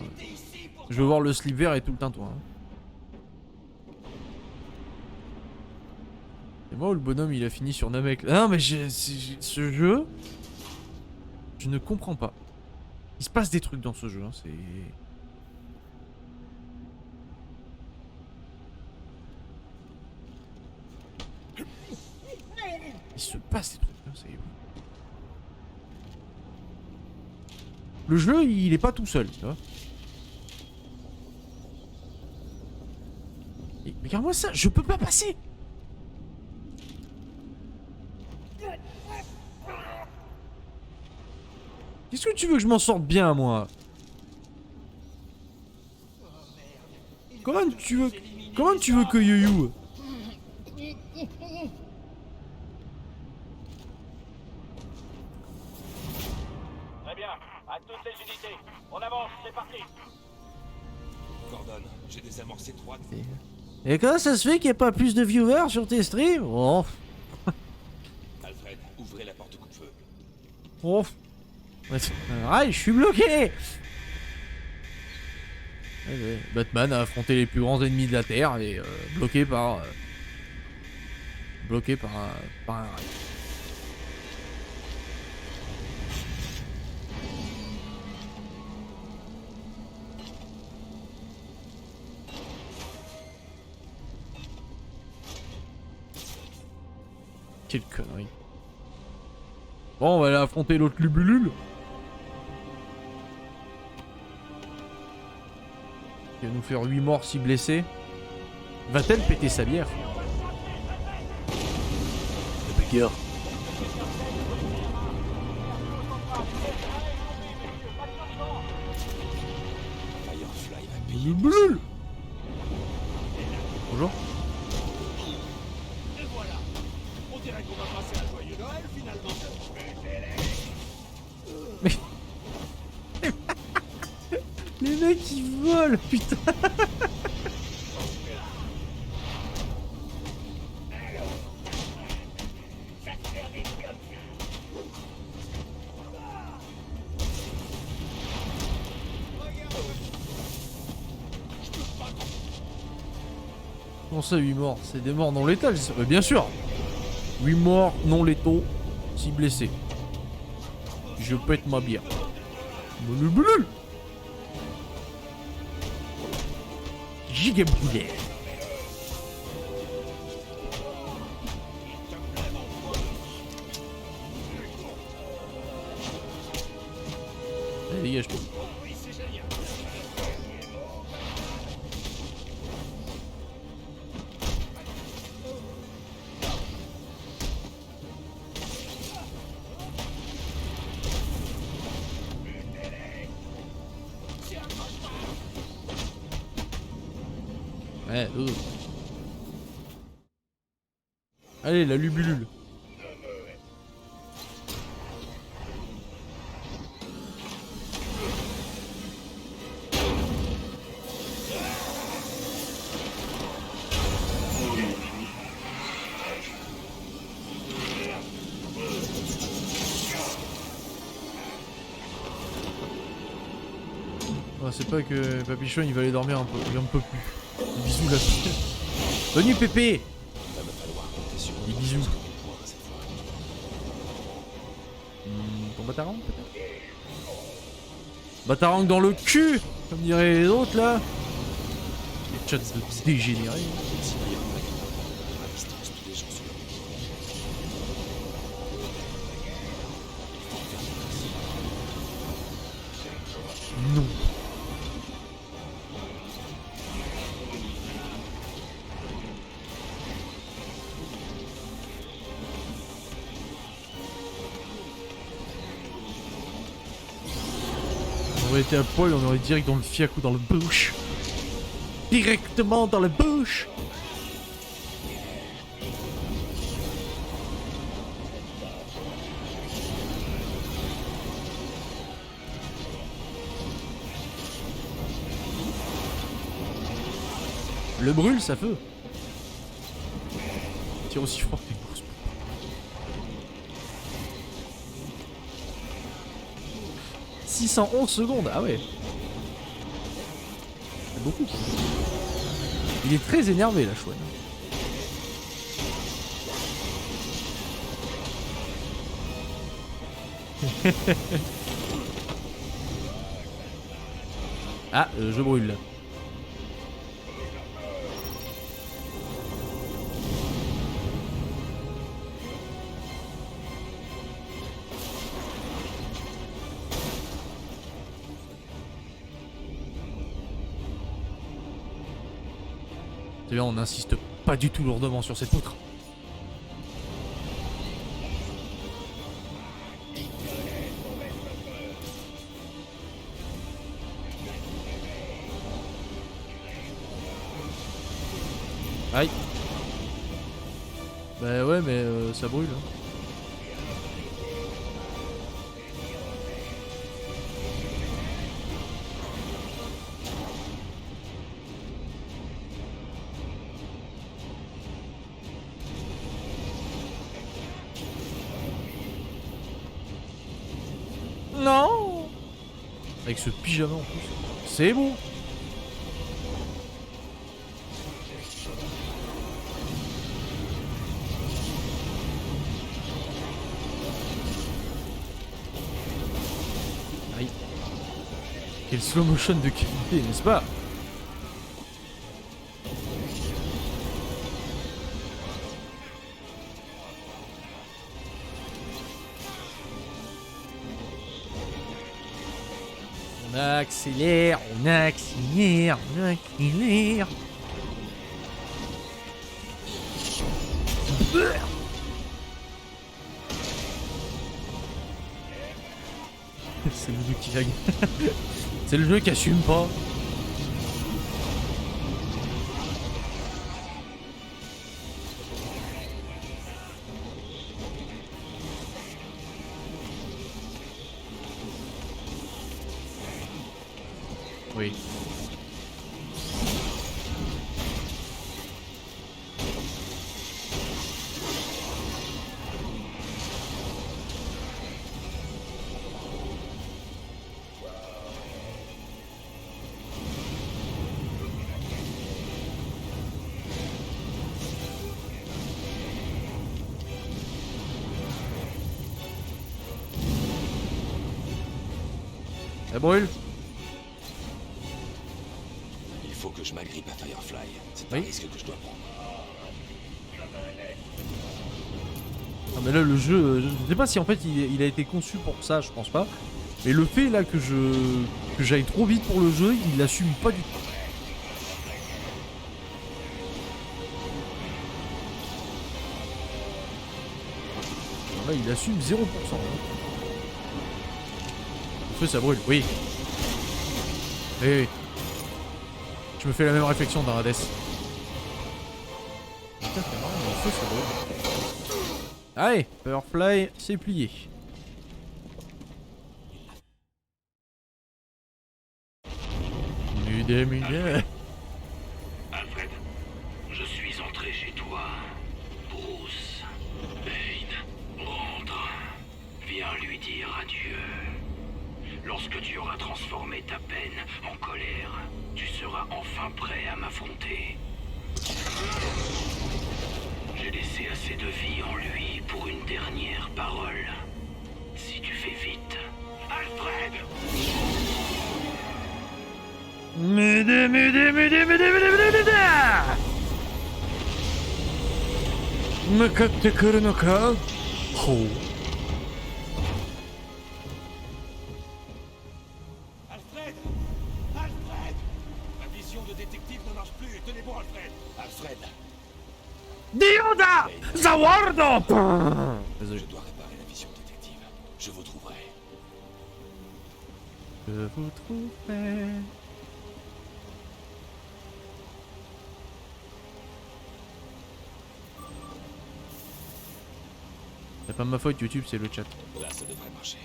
Je veux voir le slip vert et tout le tintouin. Hein. C'est moi ou le bonhomme il a fini sur Namek? Ah non mais ce jeu, je ne comprends pas. Il se passe des trucs dans ce jeu, hein, c'est... Il se passe des trucs, hein, c'est... Le jeu, il est pas tout seul, tu vois. Et regarde-moi ça, je peux pas passer. Qu'est-ce que tu veux que je m'en sorte bien, moi? Comment tu veux que Yu-Yu... Très bien, à toutes les unités. On avance, c'est parti. Gordon, j'ai désamorcé 3... Et comment ça se fait qu'il n'y ait pas plus de viewers sur tes streams? Oh. Alfred, ouvrez la porte coupe-feu. Oh. Ah, je suis bloqué. Batman a affronté les plus grands ennemis de la Terre et bloqué par un rail. Quelle connerie. Bon, on va aller affronter l'autre Lubulule. Il va nous faire 8 morts, 6 blessés. Va-t-elle péter sa bière? Le bugger. Firefly va payer. Lubulule. Bonjour. Et voilà. On dirait qu'on va passer un joyeux Noël finalement. Les mecs ils volent, putain. Comment ça 8 morts? C'est des morts non létales? Bien sûr. 8 morts non létaux, 6 blessés. Je pète ma bière. Bleu. Gigaboulet. Allez, dégage-toi. Ouais, Allez, la lubulule. Oh, c'est pas que Papichon il va aller dormir un peu, il en peut plus. Des bisous la fille. Bonne nuit Pépé. Il va me falloir compter sur Des vous bisous. jusqu'au bout, hein, cette fois. Ton Batarang peut-être? Batarang dans le cul, comme diraient les autres là. Les chats de dégénérés. À distance, tous les gens sont là. Non. On aurait été à poil, on aurait direct dans le fiac ou dans le bouche. Directement dans la bouche. Le brûle, ça feu. Tire aussi fort que les grosses. 611 secondes, ah ouais. C'est beaucoup. Il est très énervé la chouette. Ah, je brûle là. C'est bien, on n'insiste pas du tout lourdement sur cette poutre. Aïe. Bah ouais, mais ça brûle. Hein. Non. Avec ce pyjama en plus. C'est bon. Aïe. Quel slow motion de qualité, n'est-ce pas? On accélère, on accélère, on accélère. C'est le jeu qui lag. C'est le jeu qui assume pas. Oui. Ça brûle. Il faut que je m'agrippe à Firefly. C'est Oui. un risque que je dois prendre. Non mais là le jeu, je sais pas si en fait il a été conçu pour ça, je pense pas. Mais le fait là que j'aille trop vite pour le jeu, il l'assume pas du tout. Là il assume 0%. Le feu ça brûle, oui. Oui. Je me fais la même réflexion dans Hades. Putain c'est marrant, mais le feu ça brûle. Allez, Firefly, c'est plié. Mudet. Alfred, je suis entré chez toi. Bruce, Bane, rentre. Viens lui dire adieu. Lorsque tu auras transformé ta peine en colère, tu seras enfin prêt à m'affronter. J'ai laissé assez de vie en lui pour une dernière parole. Si tu fais vite. Alfred! Mudet. Makatte kuru no ka? Oh. Alfred! Alfred! Ma vision de détective ne marche plus. Tenez bon, Alfred! Alfred, Dioda! Zawardo! Désolé. je dois réparer la vision détective. Je vous trouverai. Je vous trouverai. C'est pas ma faute, YouTube, c'est le chat. Là, ça devrait marcher.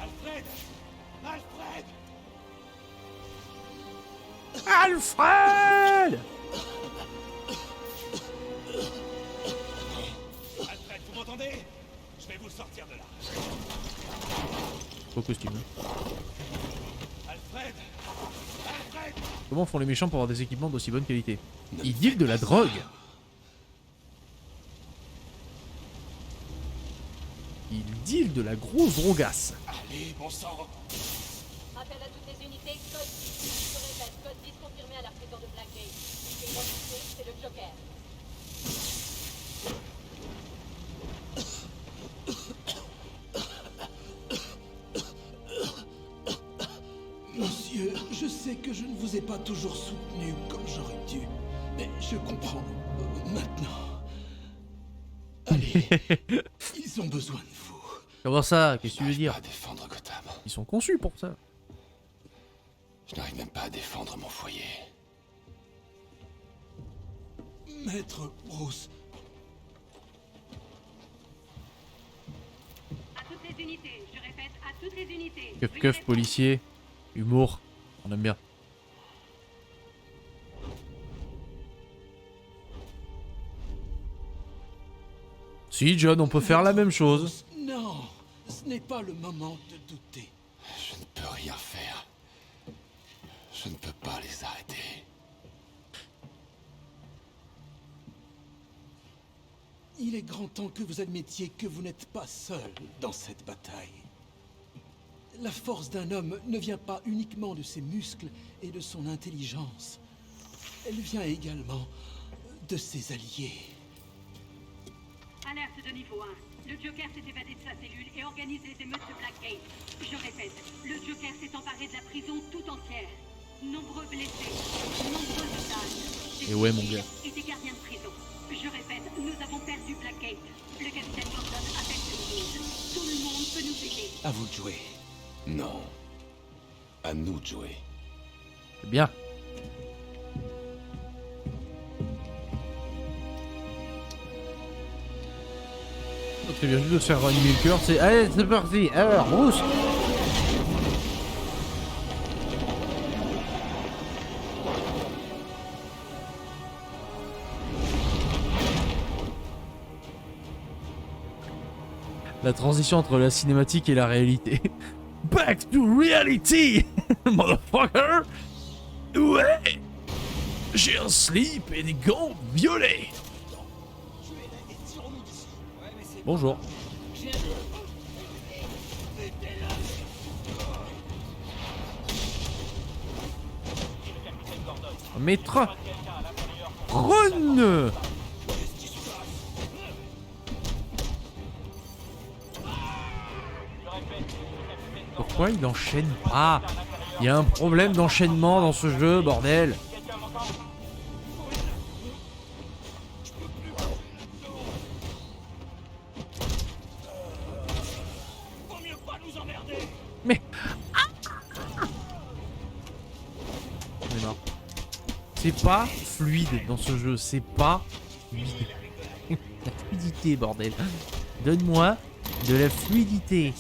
Alfred! Alfred! Alfred! Alfred, vous m'entendez? Je vais vous sortir de là. Beau costume. Alfred! Alfred! Comment font les méchants pour avoir des équipements d'aussi bonne qualité? Ils dealent de la drogue. Ils dealent de la grosse drogasse. Allez, bon sang. Appel à toutes les unités, code 10. Je répète, code 10 confirmé à la prison de Blackgate. Identifié, c'est le Joker. Monsieur, je sais que je ne vous ai pas toujours soutenu comme j'aurais dû, mais je comprends maintenant. Allez, ils ont besoin de vous. Comment ça? Qu'est-ce que tu veux Je n'arrive dire? pas à défendre Gotham. Ils sont conçus pour ça. Je n'arrive même pas à défendre mon foyer. Maître Bruce, À toutes les unités, je répète, à toutes les unités. Keuf, policier, humour, on aime bien. Si, John, on peut faire la même chose. non, ce n'est pas le moment de douter. Je ne peux rien faire. Je ne peux pas les arrêter. Il est grand temps que vous admettiez que vous n'êtes pas seul dans cette bataille. La force d'un homme ne vient pas uniquement de ses muscles et de son intelligence. Elle vient également de ses alliés. Alerte de niveau 1. Le Joker s'est évadé de sa cellule et organise les émeutes de Blackgate. Je répète, le Joker s'est emparé de la prison tout entière. Nombreux blessés, nombreux otages. Et ouais, mon gars. Et des gardiens de prison. Je répète, nous avons perdu Blackgate. Le capitaine Gordon appelle ce monde. Tout le monde peut nous aider. À vous de jouer. Non. À nous de jouer. C'est bien. Très bien, juste de se faire animer le cœur, c'est... Allez, c'est parti. Alors, Bruce. La transition entre la cinématique et la réalité. Back to reality, motherfucker. Ouais. J'ai un slip et des gants violets. Bonjour. Maître. Run. Pourquoi il enchaîne pas? Il y a un problème d'enchaînement dans ce jeu, bordel. Mais... On est marre. C'est pas fluide dans ce jeu, c'est pas fluide. La fluidité, bordel. Donne-moi de la fluidité.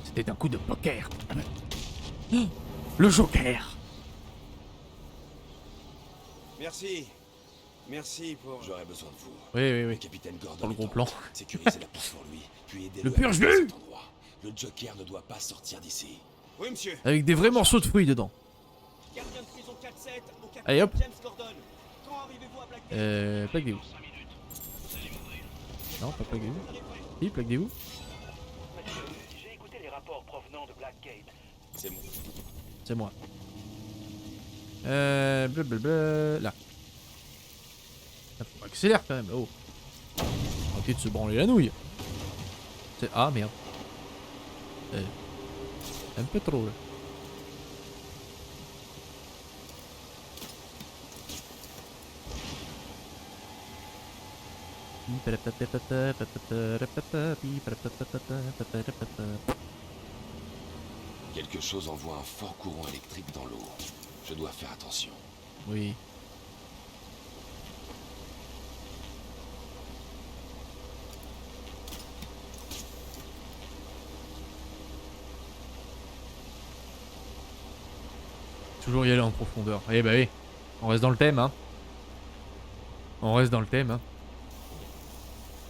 C'était un coup de poker. Le Joker. Merci. Merci pour... J'aurais besoin de vous. Oui. Le capitaine Gordon Dans le gros est en plan. route. Sécurisez la porte pour lui, puis aidez-le Le à quitter purge-vue. cet endroit. Le Joker ne doit pas sortir d'ici. Oui, monsieur. Avec des vrais morceaux de fruits dedans. Gardien de prison 4-7 au capitaine Allez hop. James Gordon. Quand arrivez-vous à Blackgate? Plaquez-vous. Non, pas plaquez-vous. Si, plaquez-vous. Monsieur, j'ai écouté les rapports provenant de Blackgate. C'est moi. C'est moi. Blablabla. Là. Ah, faut accélérer quand même. Oh. Arrêtez de se branler la nouille. Ah merde. Un peu trop là. Quelque chose envoie un fort courant électrique dans l'eau. Je dois faire attention. Oui. Toujours y aller en profondeur. Eh bah oui. On reste dans le thème, hein. On reste dans le thème, hein.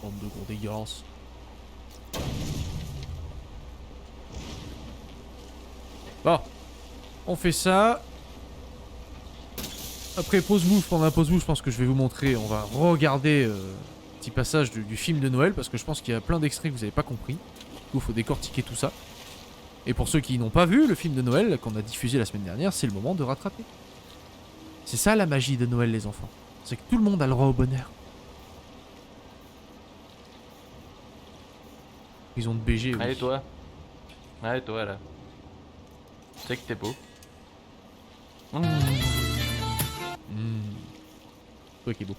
Bande de gros dégueulasses. Bon. On fait ça. Après pause move, pendant la pause move, je pense que je vais vous montrer. On va regarder petit passage du film de Noël. Parce que je pense qu'il y a plein d'extraits que vous n'avez pas compris. Du coup, il faut décortiquer tout ça. Et pour ceux qui n'ont pas vu le film de Noël qu'on a diffusé la semaine dernière, c'est le moment de rattraper. C'est ça la magie de Noël, les enfants. C'est que tout le monde a le droit au bonheur. Ils ont de BG. Oui. Allez toi. Allez toi là. Tu sais que t'es beau. Toi qui est beau.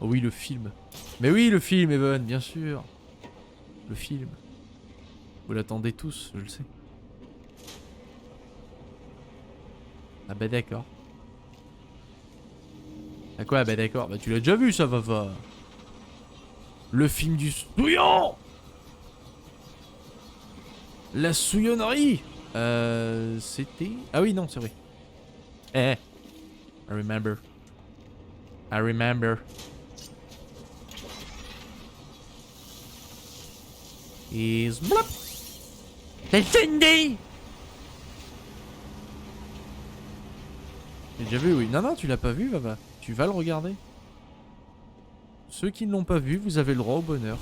Oh oui, le film. Mais oui, le film, Evan, bien sûr. Le film. Vous l'attendez tous, je le sais. Ah bah d'accord. Ah quoi, bah d'accord. Bah tu l'as déjà vu ça, va. Le film du souillon. La souillonnerie. C'était... Ah oui, non, c'est vrai. I remember. Is blop. C'est Cindy. J'ai déjà vu, oui. Non, tu l'as pas vu, Vava. Tu vas le regarder. Ceux qui ne l'ont pas vu, vous avez le droit au bonheur.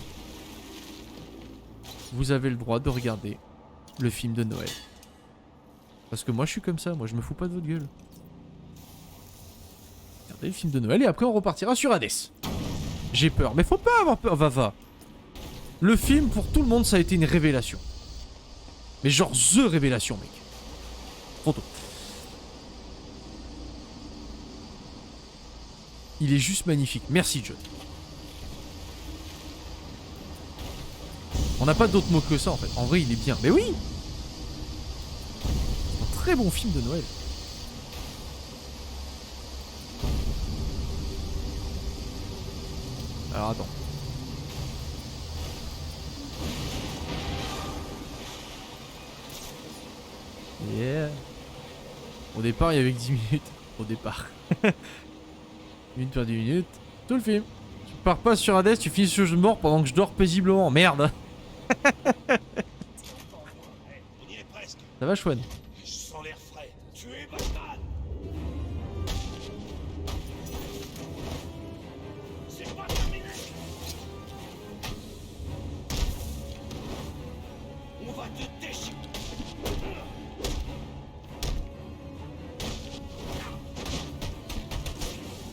Vous avez le droit de regarder le film de Noël. Parce que moi, je suis comme ça. Moi, je me fous pas de votre gueule. Regardez le film de Noël et après, on repartira sur Hades. J'ai peur. Mais faut pas avoir peur, Vava. Le film, pour tout le monde, ça a été une révélation. Mais genre, THE révélation, mec. Trop tôt. Il est juste magnifique. Merci, John. On n'a pas d'autres mots que ça, en fait. En vrai, il est bien. Mais oui! Un très bon film de Noël. Alors, attends. Yeah. Au départ, il y avait que 10 minutes. Au départ. Minute par 10 minutes. Tout le film. Tu pars pas sur Hades, tu finis sur le jeu de mort pendant que je dors paisiblement. Merde. On y est presque. Ça va, Chouane? Je sens l'air frais. Tuez Batman! C'est pas terminé! On va te déchirer!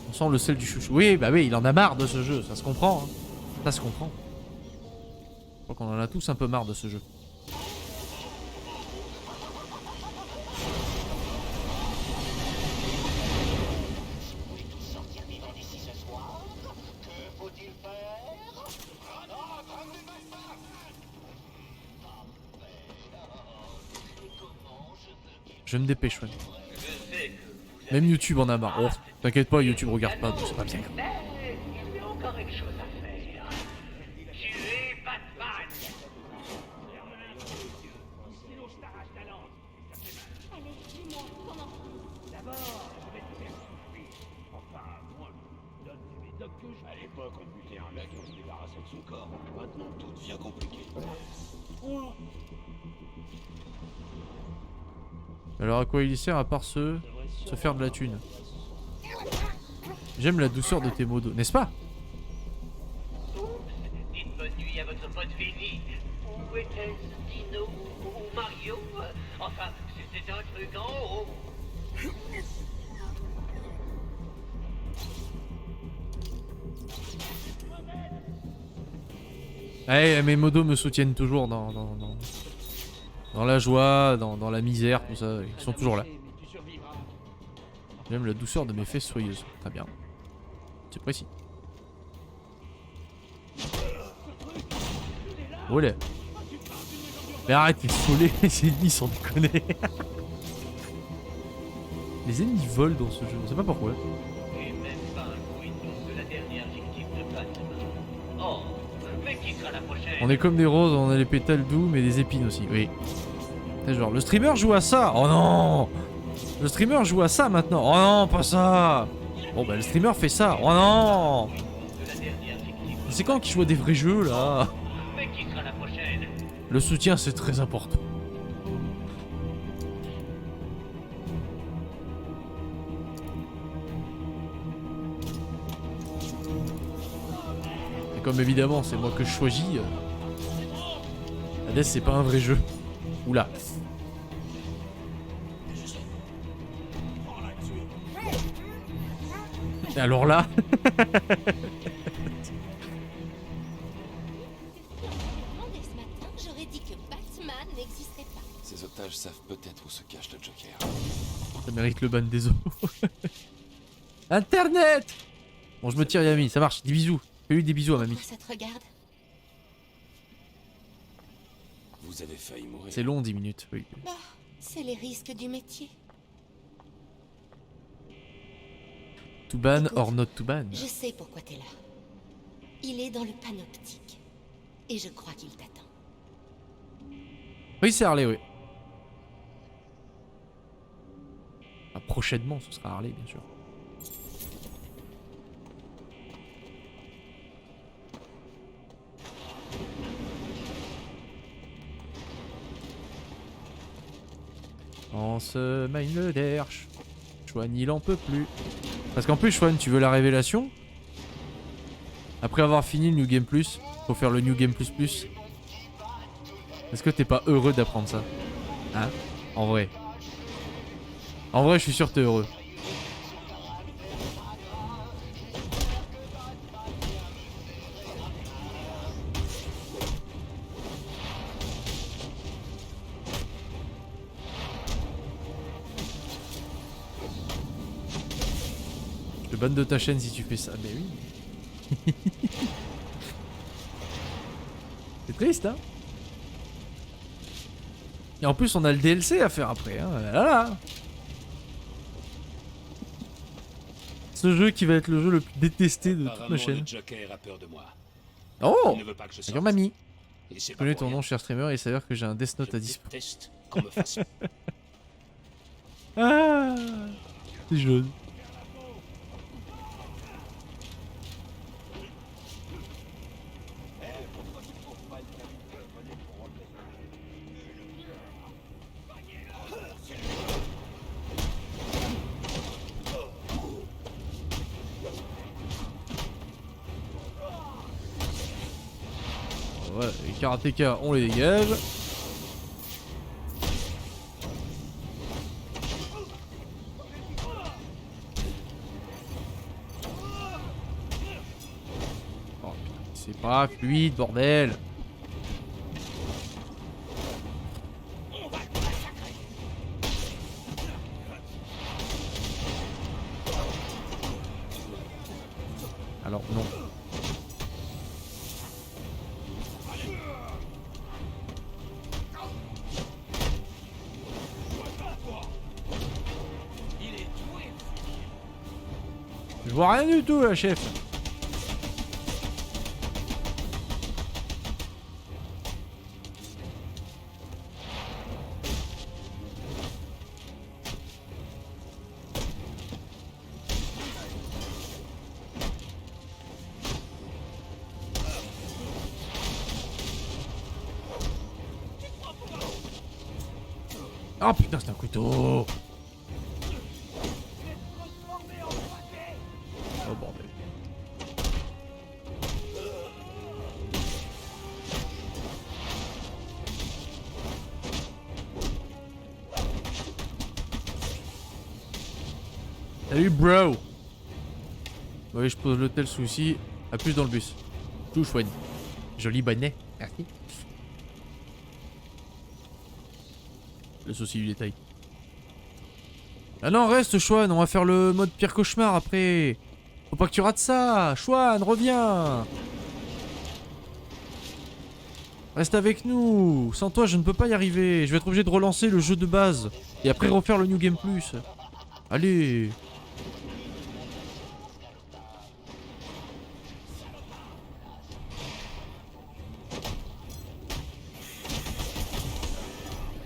On sent le sel du chouchou. Oui, bah oui, il en a marre de ce jeu, ça se comprend. Hein. Ça se comprend. Je crois qu'on en a tous un peu marre de ce jeu. Je me dépêche, ouais. Même YouTube en a marre. Oh, t'inquiète pas, YouTube regarde pas, donc c'est pas bien. Mais il y a encore une chose à faire. Tuer Batman. Sinon je t'arrache la langue. Allez, dis-moi, comment? D'abord, je vais te faire souffrir. Enfin, moi, donne des médocs que je... À l'époque, on butait un mec et on se débarrassait de son corps. Maintenant, tout devient compliqué. Alors à quoi il sert à part se faire de la thune? J'aime la douceur de tes mots d'eau, n'est-ce pas? Dites bonne nuit à votre pote Vinny. Où était-ce Dino ou Mario? Enfin, c'était un truc en haut. Eh, mes modos me soutiennent toujours dans la joie, dans la misère, tout ça. Ils sont toujours là. J'aime la douceur de mes fesses soyeuses. Très bien. C'est précis. Olé. Mais arrête, il faut les ennemis sans déconner. Les ennemis volent dans ce jeu, je sais pas pourquoi. Et même pas un bruit de la dernière victime de Batman. Oh, mais qui sera la prochaine? On est comme des roses, on a les pétales doux, mais des épines aussi, oui. C'est genre, le streamer joue à ça. Oh non! Le streamer joue à ça maintenant. Oh non, pas ça! Bon bah le streamer fait ça. Oh non! C'est quand qu'il joue à des vrais jeux là? Mais qui sera la prochaine? Le soutien c'est très important. Et comme évidemment c'est moi que je choisis, Hades c'est pas un vrai jeu. Oula. Et alors là Ce matin, j'aurais dit que Batman n'existait pas. Ces otages savent peut-être où se cache le Joker. Ça mérite le ban des eaux. Internet! Bon, je me tire Yami, ça marche. Des bisous. Fais-lui des bisous à mamie. Ça te regarde? Vous avez failli mourir. C'est long 10 minutes, oui. Bah, c'est les risques du métier. To ban Écoute, or not to ban. Je sais pourquoi t'es là. Il est dans le panoptique. Et je crois qu'il t'attend. Oui, c'est Harley, oui. Ah, prochainement, ce sera Harley, bien sûr. On se mine le derche. Chouane, il en peut plus. Parce qu'en plus, Chouane, tu veux la révélation? Après avoir fini le New Game Plus, faut faire le New Game Plus Plus. Est-ce que t'es pas heureux d'apprendre ça? Hein? En vrai. En vrai, je suis sûr que t'es heureux. Je te banne de ta chaîne si tu fais ça. Mais oui. C'est triste, hein? Et en plus, on a le DLC à faire après, hein. Voilà. Ce jeu qui va être le jeu le plus détesté de toute ma chaîne. Le Joker a peur de moi. Oh! Il ne veut pas que je sorte. D'ailleurs, mamie. Et c'est Je pas connais pour ton rien. nom, cher streamer, et il s'avère que j'ai un Death Note à dispo. Déteste qu'on me fasse. Ah! C'est jaune. Ouais, les karatékas, on les dégage. Oh putain, c'est pas fluide, bordel. Alors non. Je vois rien du tout là, chef. Oh putain, c'est un couteau. Oh bordel. Salut bro. Oui, je pose l'hôtel souci. A plus dans le bus. Tout chouette. Joli bonnet. Merci. Le souci du détail. Ah non, reste Chouane, on va faire le mode pire cauchemar après. Faut pas que tu rates ça. Chouane, reviens. Reste avec nous. Sans toi, je ne peux pas y arriver. Je vais être obligé de relancer le jeu de base. Et après refaire le New Game Plus. Allez.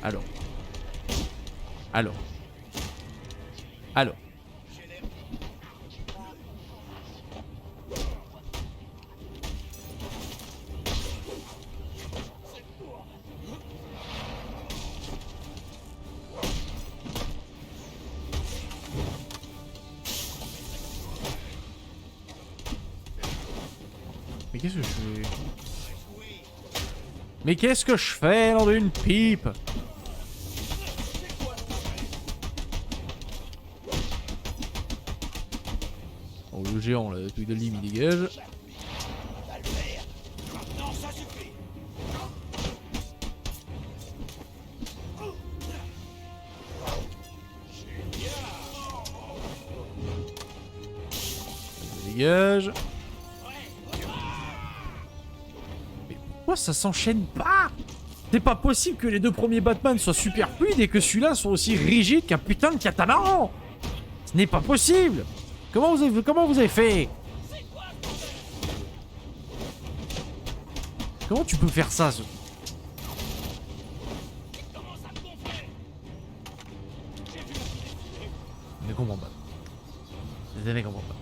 Alors. Alors. Alors. Mais qu'est-ce que je fais? Mais qu'est-ce que je fais dans une pipe? Oh, le géant là, le truc de lime il dégage. Ça dégage. Mais pourquoi ça s'enchaîne pas? C'est pas possible que les deux premiers Batman soient super fluides et que celui-là soit aussi rigide qu'un putain de catamaran. Ce n'est pas possible. Comment vous avez fait? Comment tu peux faire ça? Je ne comprends pas. Je ne comprends pas.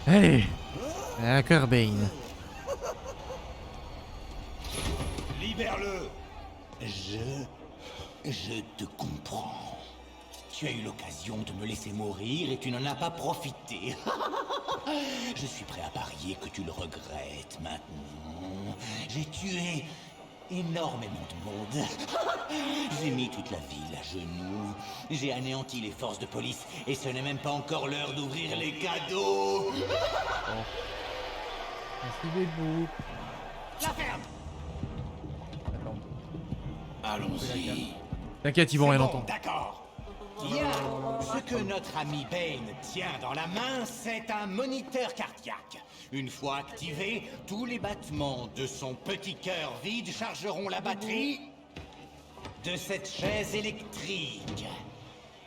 Allez, d'accord, Bane. Libère-le. Je te comprends. Tu as eu l'occasion de me laisser mourir et tu n'en as pas profité. Je suis prêt à parier que tu le regrettes maintenant. J'ai tué énormément de monde. J'ai mis toute la ville à genoux. J'ai anéanti les forces de police et ce n'est même pas encore l'heure d'ouvrir les cadeaux. Merci Bébou. La ferme. Allons-y. T'inquiète, ils vont rien entendre. D'accord. Bien. Ce que notre ami Bane tient dans la main, c'est un moniteur cardiaque. Une fois activé, tous les battements de son petit cœur vide chargeront la batterie de cette chaise électrique.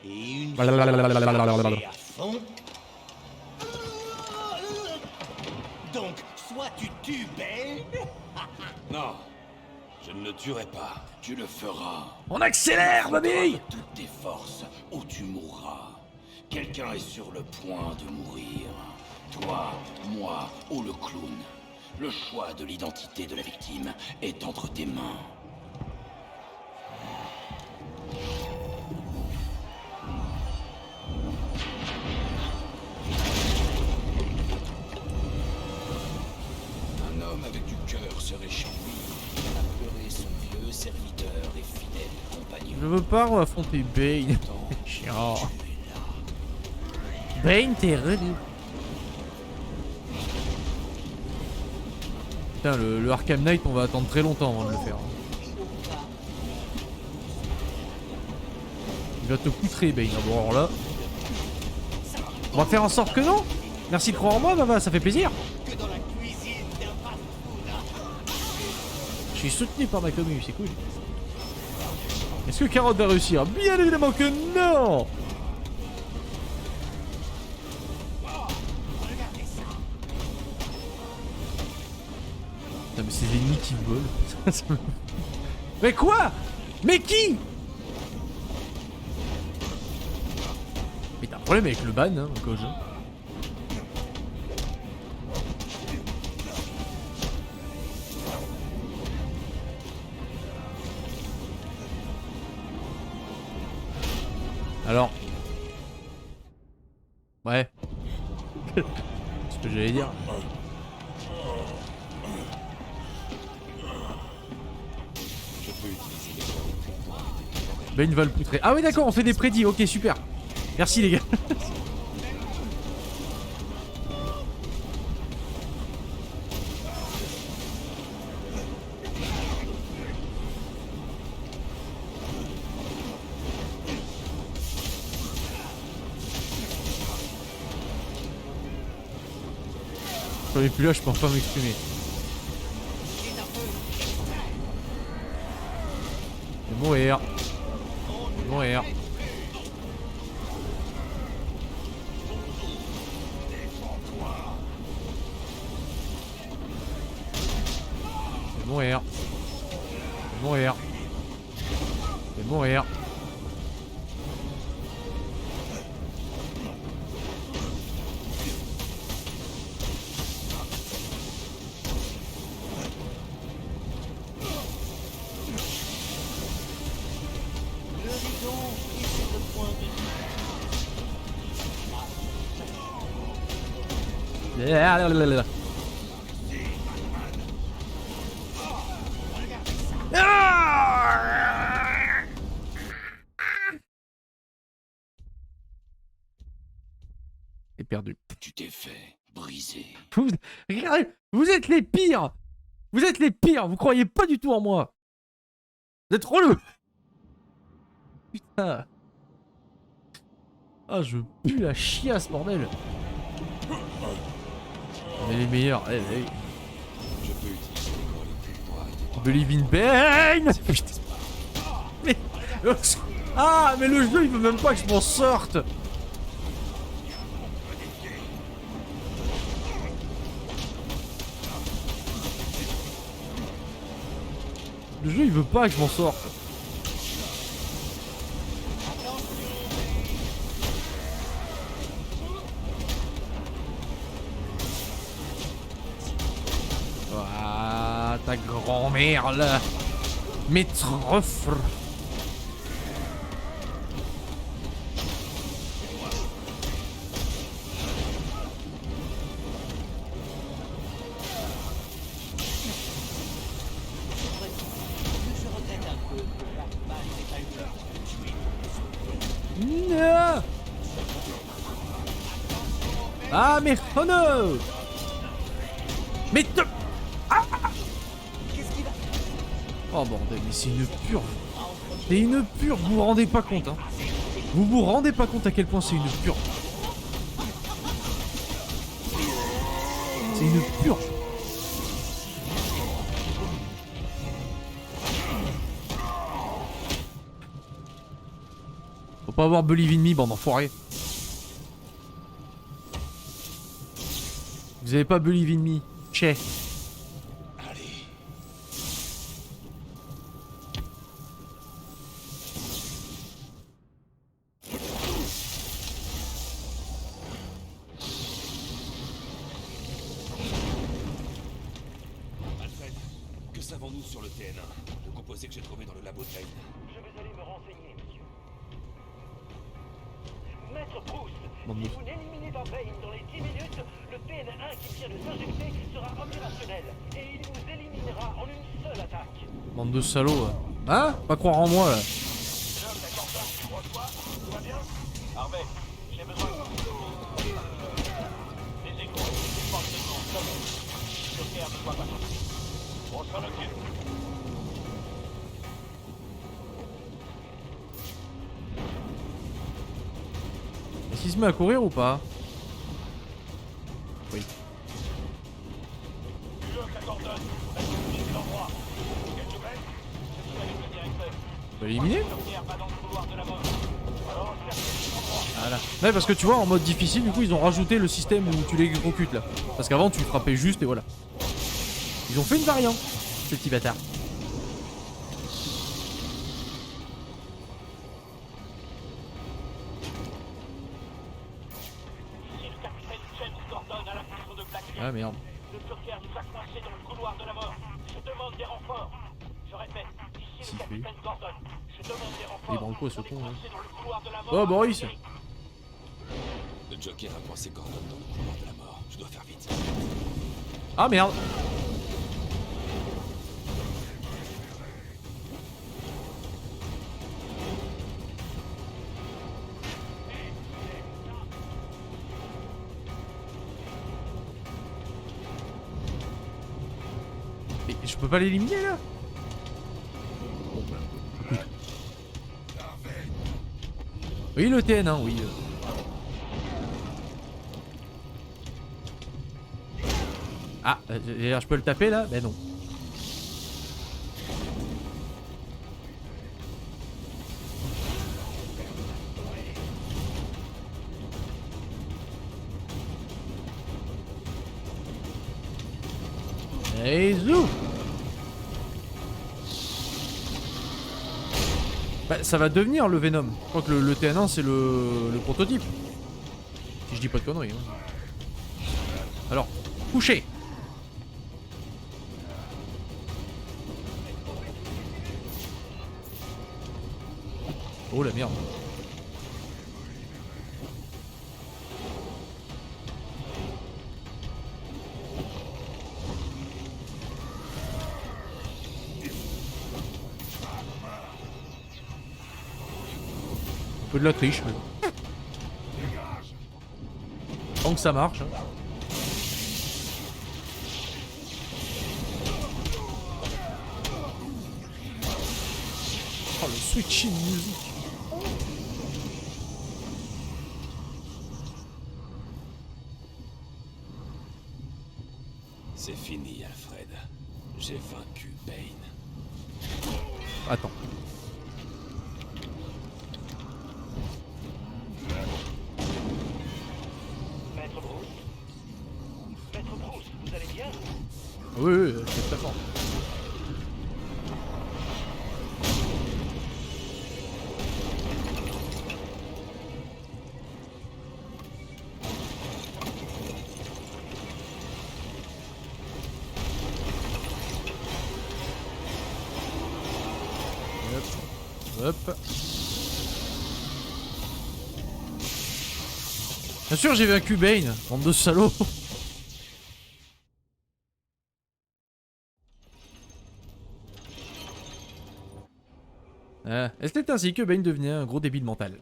Et une fois chargée à fond... Donc, soit tu tues Bane... Non, je ne le tuerai pas. Tu le feras. On accélère, Bobby! Toutes tes forces, ou tu mourras. Quelqu'un est sur le point de mourir. Toi, moi ou le clown. Le choix de l'identité de la victime est entre tes mains. serait chez lui à pleurer son vieux serviteur et fidèle compagnon. Je veux pas affronter Bane. Chiant. Bane, t'es relou. Putain, le Arkham Knight, on va attendre très longtemps avant de le faire. Il va te poutrer, Bane. Ah bon, alors là. On va faire en sorte que non. Merci de croire en moi, Baba, ça fait plaisir. Je suis soutenu par ma commune, c'est cool. Est-ce que Carotte va réussir? Bien évidemment que non. Putain, mais ces ennemis qui volent. Mais quoi? Mais qui? Mais t'as un problème avec le ban, hein, au jeu. Alors. Ouais. Ce que j'allais dire. Ben va le poutrer. Ah oui d'accord, on fait des prédits, ok super. Merci les gars. J'en ai plus là, je peux pas m'exprimer. Je vais mourir. Je vais mourir. Je vais mourir. Je vais mourir. Je vais mourir. Et perdu. Tu t'es fait briser. Regardez, vous êtes les pires. Vous êtes les pires. Vous croyez pas du tout en moi. Vous êtes relou. Putain. Ah, je pue la chiasse, bordel. On est les meilleurs. Hey, hey. Je peux utiliser les molécules pour arrêter. Believe in Bane. Mais... Ah, mais le jeu, il veut même pas que je m'en sorte. Le jeu, il veut pas que je m'en sorte. Ah, ta grand-mère là. Mes truffes. Non. Ah mais oh non. Mais te... Ah. Oh bordel, mais c'est une purge. C'est une purge, vous vous rendez pas compte hein. Vous vous rendez pas compte à quel point c'est une purge. C'est une purge. Faut pas avoir Believe in Me, bande d'enfoirés. Vous avez pas Believe in Me. Che. Allez. Alfred, que savons-nous sur le TN1, le composé que j'ai trouvé dans le labo de Kane? Je vais aller me renseigner, monsieur. Maître Bruce, Bon, si vous n'éliminez pas Bane dans les 10 minutes, le TN1 qui vient de s'injecter sera opérationnel. Et il nous élimine éliminera en une seule attaque. Bande de salauds. Hein? Pas croire en moi là. Harvey, j'ai besoin de vous. Les échos, les portes d'échos, Joker ne doit pas sortir. On s'en occupe. Est-ce qu'il se met à courir ou pas? Oui. On peut l'éliminer? Voilà. Ouais, parce que tu vois, en mode difficile, du coup, ils ont rajouté le système où tu l'électrocutes là. Parce qu'avant, tu frappais juste et voilà. Ils ont fait une variante, ces petits bâtards. Ah merde. Le Joker nous a coincés dans le couloir de la mort. Je demande des renforts. Je répète, ici le capitaine Gordon. Je demande des renforts. Il branle quoi ce con hein. Dans le couloir de la mort. Oh Boris. Le Joker a coincé Gordon dans le couloir de la mort. Je dois faire vite. Ah merde. Et je peux pas l'éliminer là? Bon bah, écoute. Oui le TN1, oui. Ah, je peux le taper là? Ben non. Et zou! Bah, ça va devenir le Venom. Je crois que le TN1 c'est le prototype. Si je dis pas de conneries. Hein. Alors, couché! Oh la merde. Un peu de la triche, mais... Tant que ça marche. Hein. Oh le switching music. C'est fini, Alfred. J'ai vaincu Bane. Attends. Maître Bruce? Maître Bruce, vous allez bien? Oui, oui, c'est très fort. Hop. Bien sûr j'ai vaincu Bane, bande de salauds. C'est ainsi que Bane devenait un gros débile mental.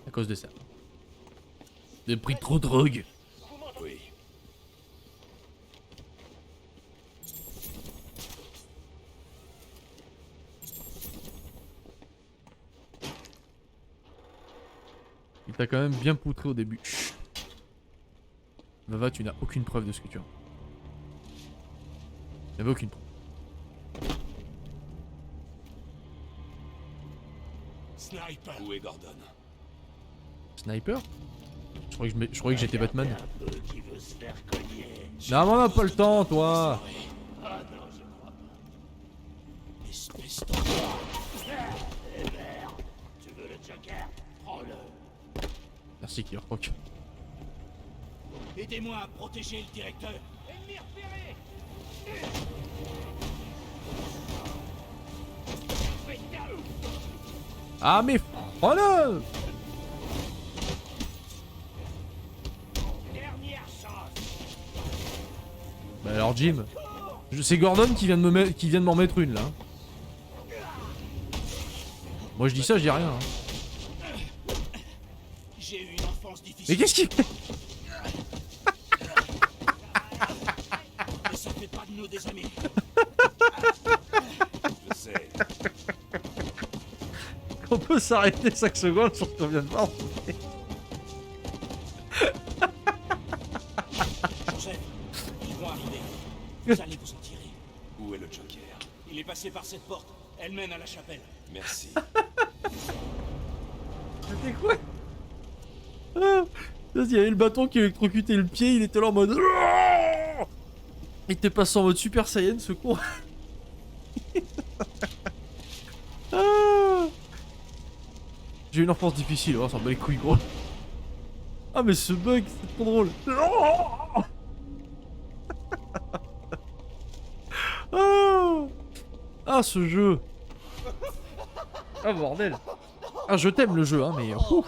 À cause de ça. Il a pris trop de drogue. Oui. Il t'a quand même bien poutré au début. Chut. Vava, tu n'as aucune preuve de ce que tu as. Il n'y avait aucune preuve. Sniper. Où est Gordon? Sniper? Je croyais que j'étais Batman. Qui veut se faire cogner. Non, mais on n'a pas le temps, toi. Ah non, je crois pas. Espèce d'enfoiré. Eh merde. Tu veux le Joker? Prends-le. Merci, Killer Croc. Aidez-moi à protéger le directeur. Ennemi repéré. Ah, mais prends-le! Dernière chance. Bah alors, Jim. C'est Gordon qui vient de m'en mettre une là. Moi je dis ça, je dis rien. Hein. J'ai eu une enfance difficile. Mais qu'est-ce qu'il fait? Mais ça fait pas de nous des amis. Je sais. On peut s'arrêter 5 secondes sur ce qu'on vient de voir. Joseph, ils vont arriver. Vous allez vous en tirer. Où est le Joker? Il est passé par cette porte. Elle mène à la chapelle. Merci. C'était quoi? Ah, il y avait le bâton qui électrocutait le pied, il était là en mode... Il était passé en mode Super Saiyan ce con. Ah. J'ai eu une enfance difficile, on s'en bat les couilles gros. Ah mais ce bug c'est trop drôle. Ah ce jeu. Ah bordel. Ah je t'aime le jeu hein mais... Ouh.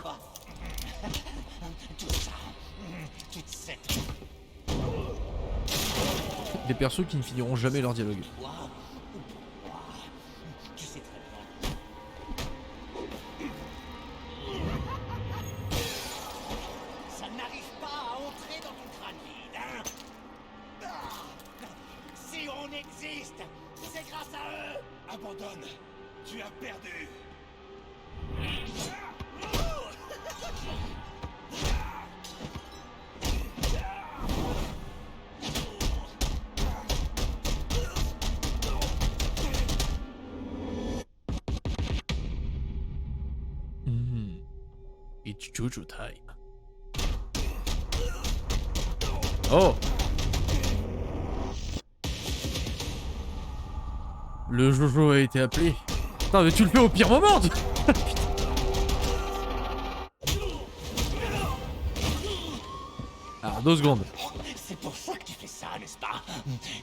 Des persos qui ne finiront jamais leur dialogue. Tu sais très bien. Ça n'arrive pas à entrer dans ton crâne vide, hein? Si on existe, c'est grâce à eux. Abandonne. Tu as perdu. It's Jojo time. Oh. Le Jojo a été appelé. Putain mais tu le fais au pire moment. Alors 2 secondes. C'est pour ça que tu fais ça, n'est-ce pas?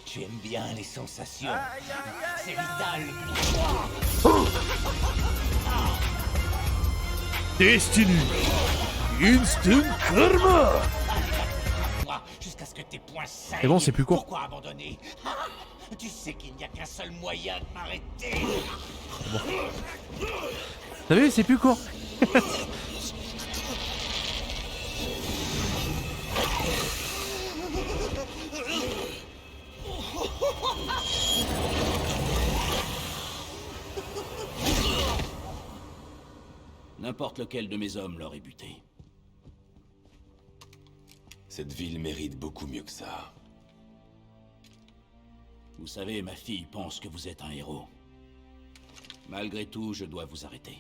Tu aimes bien les sensations. C'est vital. Destiny. Instant Karma. Jusqu'à ce que tes poings saignent. C'est bon, c'est plus court. Pourquoi abandonner? Tu sais qu'il n'y a qu'un seul moyen de m'arrêter. Bon. T'as vu, c'est plus court. N'importe lequel de mes hommes l'aurait buté. Cette ville mérite beaucoup mieux que ça. Vous savez, ma fille pense que vous êtes un héros. Malgré tout, je dois vous arrêter.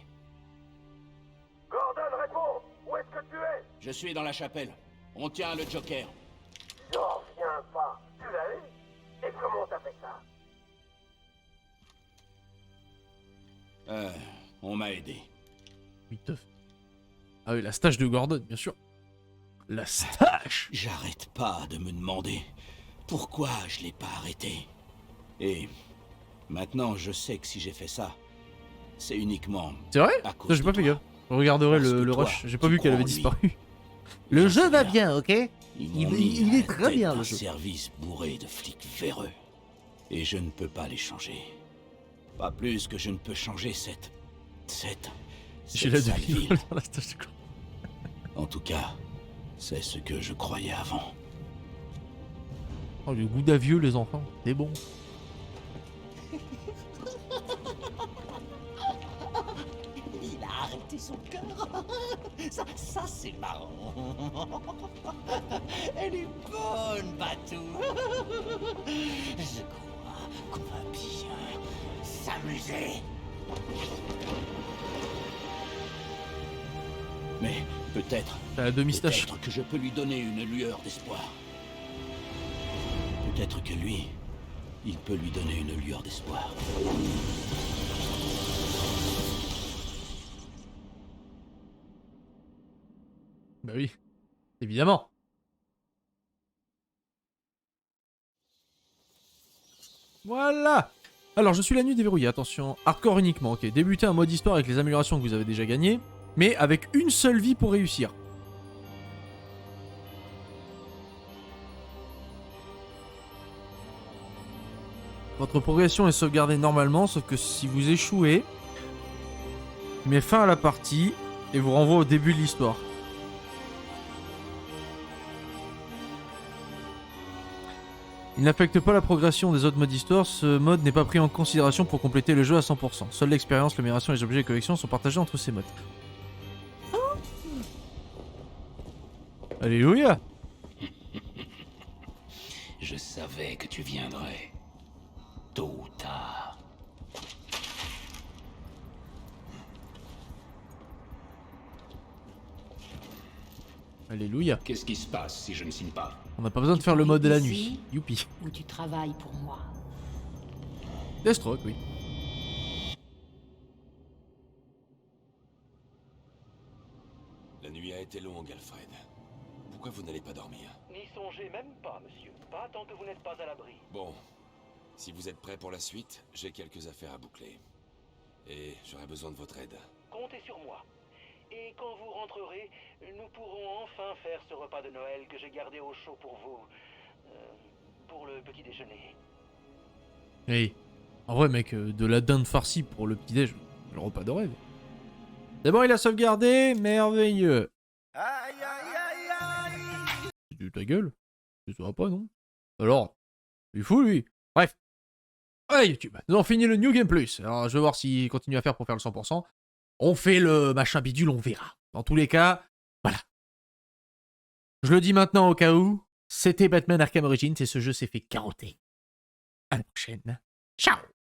Gordon, réponds. Où est-ce que tu es? Je suis dans la chapelle. On tient le Joker. J'en reviens pas. Tu l'as eu? Et comment t'as fait ça? On m'a aidé. Ah oui, la stache de Gordon, bien sûr. La stache. J'arrête pas de me demander pourquoi je l'ai pas arrêté. Et maintenant, je sais que si j'ai fait ça, c'est uniquement C'est vrai? à Ça, cause j'ai de pas fait toi. gaffe. Je regarderai Parce que le toi, rush. J'ai tu pas vu qu'elle crois avait en lui. disparu. Et Le j'en jeu sais va rien. bien, ok? Ils m'ont mis Il à est la très tête bien d'un le jeu. service bourré de flics véreux. Et je ne peux pas les changer. Pas plus que je ne peux changer cette J'ai la sale demi ville. dans la stache de Gordon. En tout cas, c'est ce que je croyais avant. Oh, le goût d'avieux, les enfants. C'est bon. Il a arrêté son cœur. Ça c'est marrant. Elle est bonne, Batou. Je crois qu'on va bien s'amuser. Mais peut-être T'as la demi-stache. peut-être que je peux lui donner une lueur d'espoir. Peut-être que lui, il peut lui donner une lueur d'espoir. Bah oui. Évidemment. Voilà. Alors, je suis la nuit déverrouillée. Attention, hardcore uniquement. Ok, débutez un mode histoire avec les améliorations que vous avez déjà gagnées, mais avec une seule vie pour réussir. Votre progression est sauvegardée normalement, sauf que si vous échouez, il met fin à la partie et vous renvoie au début de l'histoire. Il n'affecte pas la progression des autres modes d'histoire, ce mode n'est pas pris en considération pour compléter le jeu à 100%. Seule l'expérience, l'amélioration et les objets de collection sont partagés entre ces modes. Alléluia! Je savais que tu viendrais. Tôt ou tard. Alléluia. Qu'est-ce qui se passe si je ne signe pas? On n'a pas besoin de faire le mode de la nuit. Ici, Youpi. où tu travailles pour moi. Deathstroke, oui. La nuit a été longue, Alfred. Pourquoi vous n'allez pas dormir? N'y songez même pas, monsieur. Pas tant que vous n'êtes pas à l'abri. Bon, si vous êtes prêt pour la suite, j'ai quelques affaires à boucler. Et j'aurai besoin de votre aide. Comptez sur moi. Et quand vous rentrerez, nous pourrons enfin faire ce repas de Noël que j'ai gardé au chaud pour vous. Pour le petit déjeuner. Hey, en vrai, mec, de la dinde farcie pour le petit-déj, le repas de rêve. D'abord, il a sauvegardé, merveilleux. C'est de ta gueule. Ça va pas, non? Alors, il est fou, lui. Bref. Ouais, YouTube. Nous avons fini le New Game Plus. Alors, je vais voir s'il continue à faire pour faire le 100%. On fait le machin bidule, on verra. Dans tous les cas, voilà. Je le dis maintenant au cas où, c'était Batman Arkham Origins et ce jeu s'est fait carotter. À la prochaine. Ciao!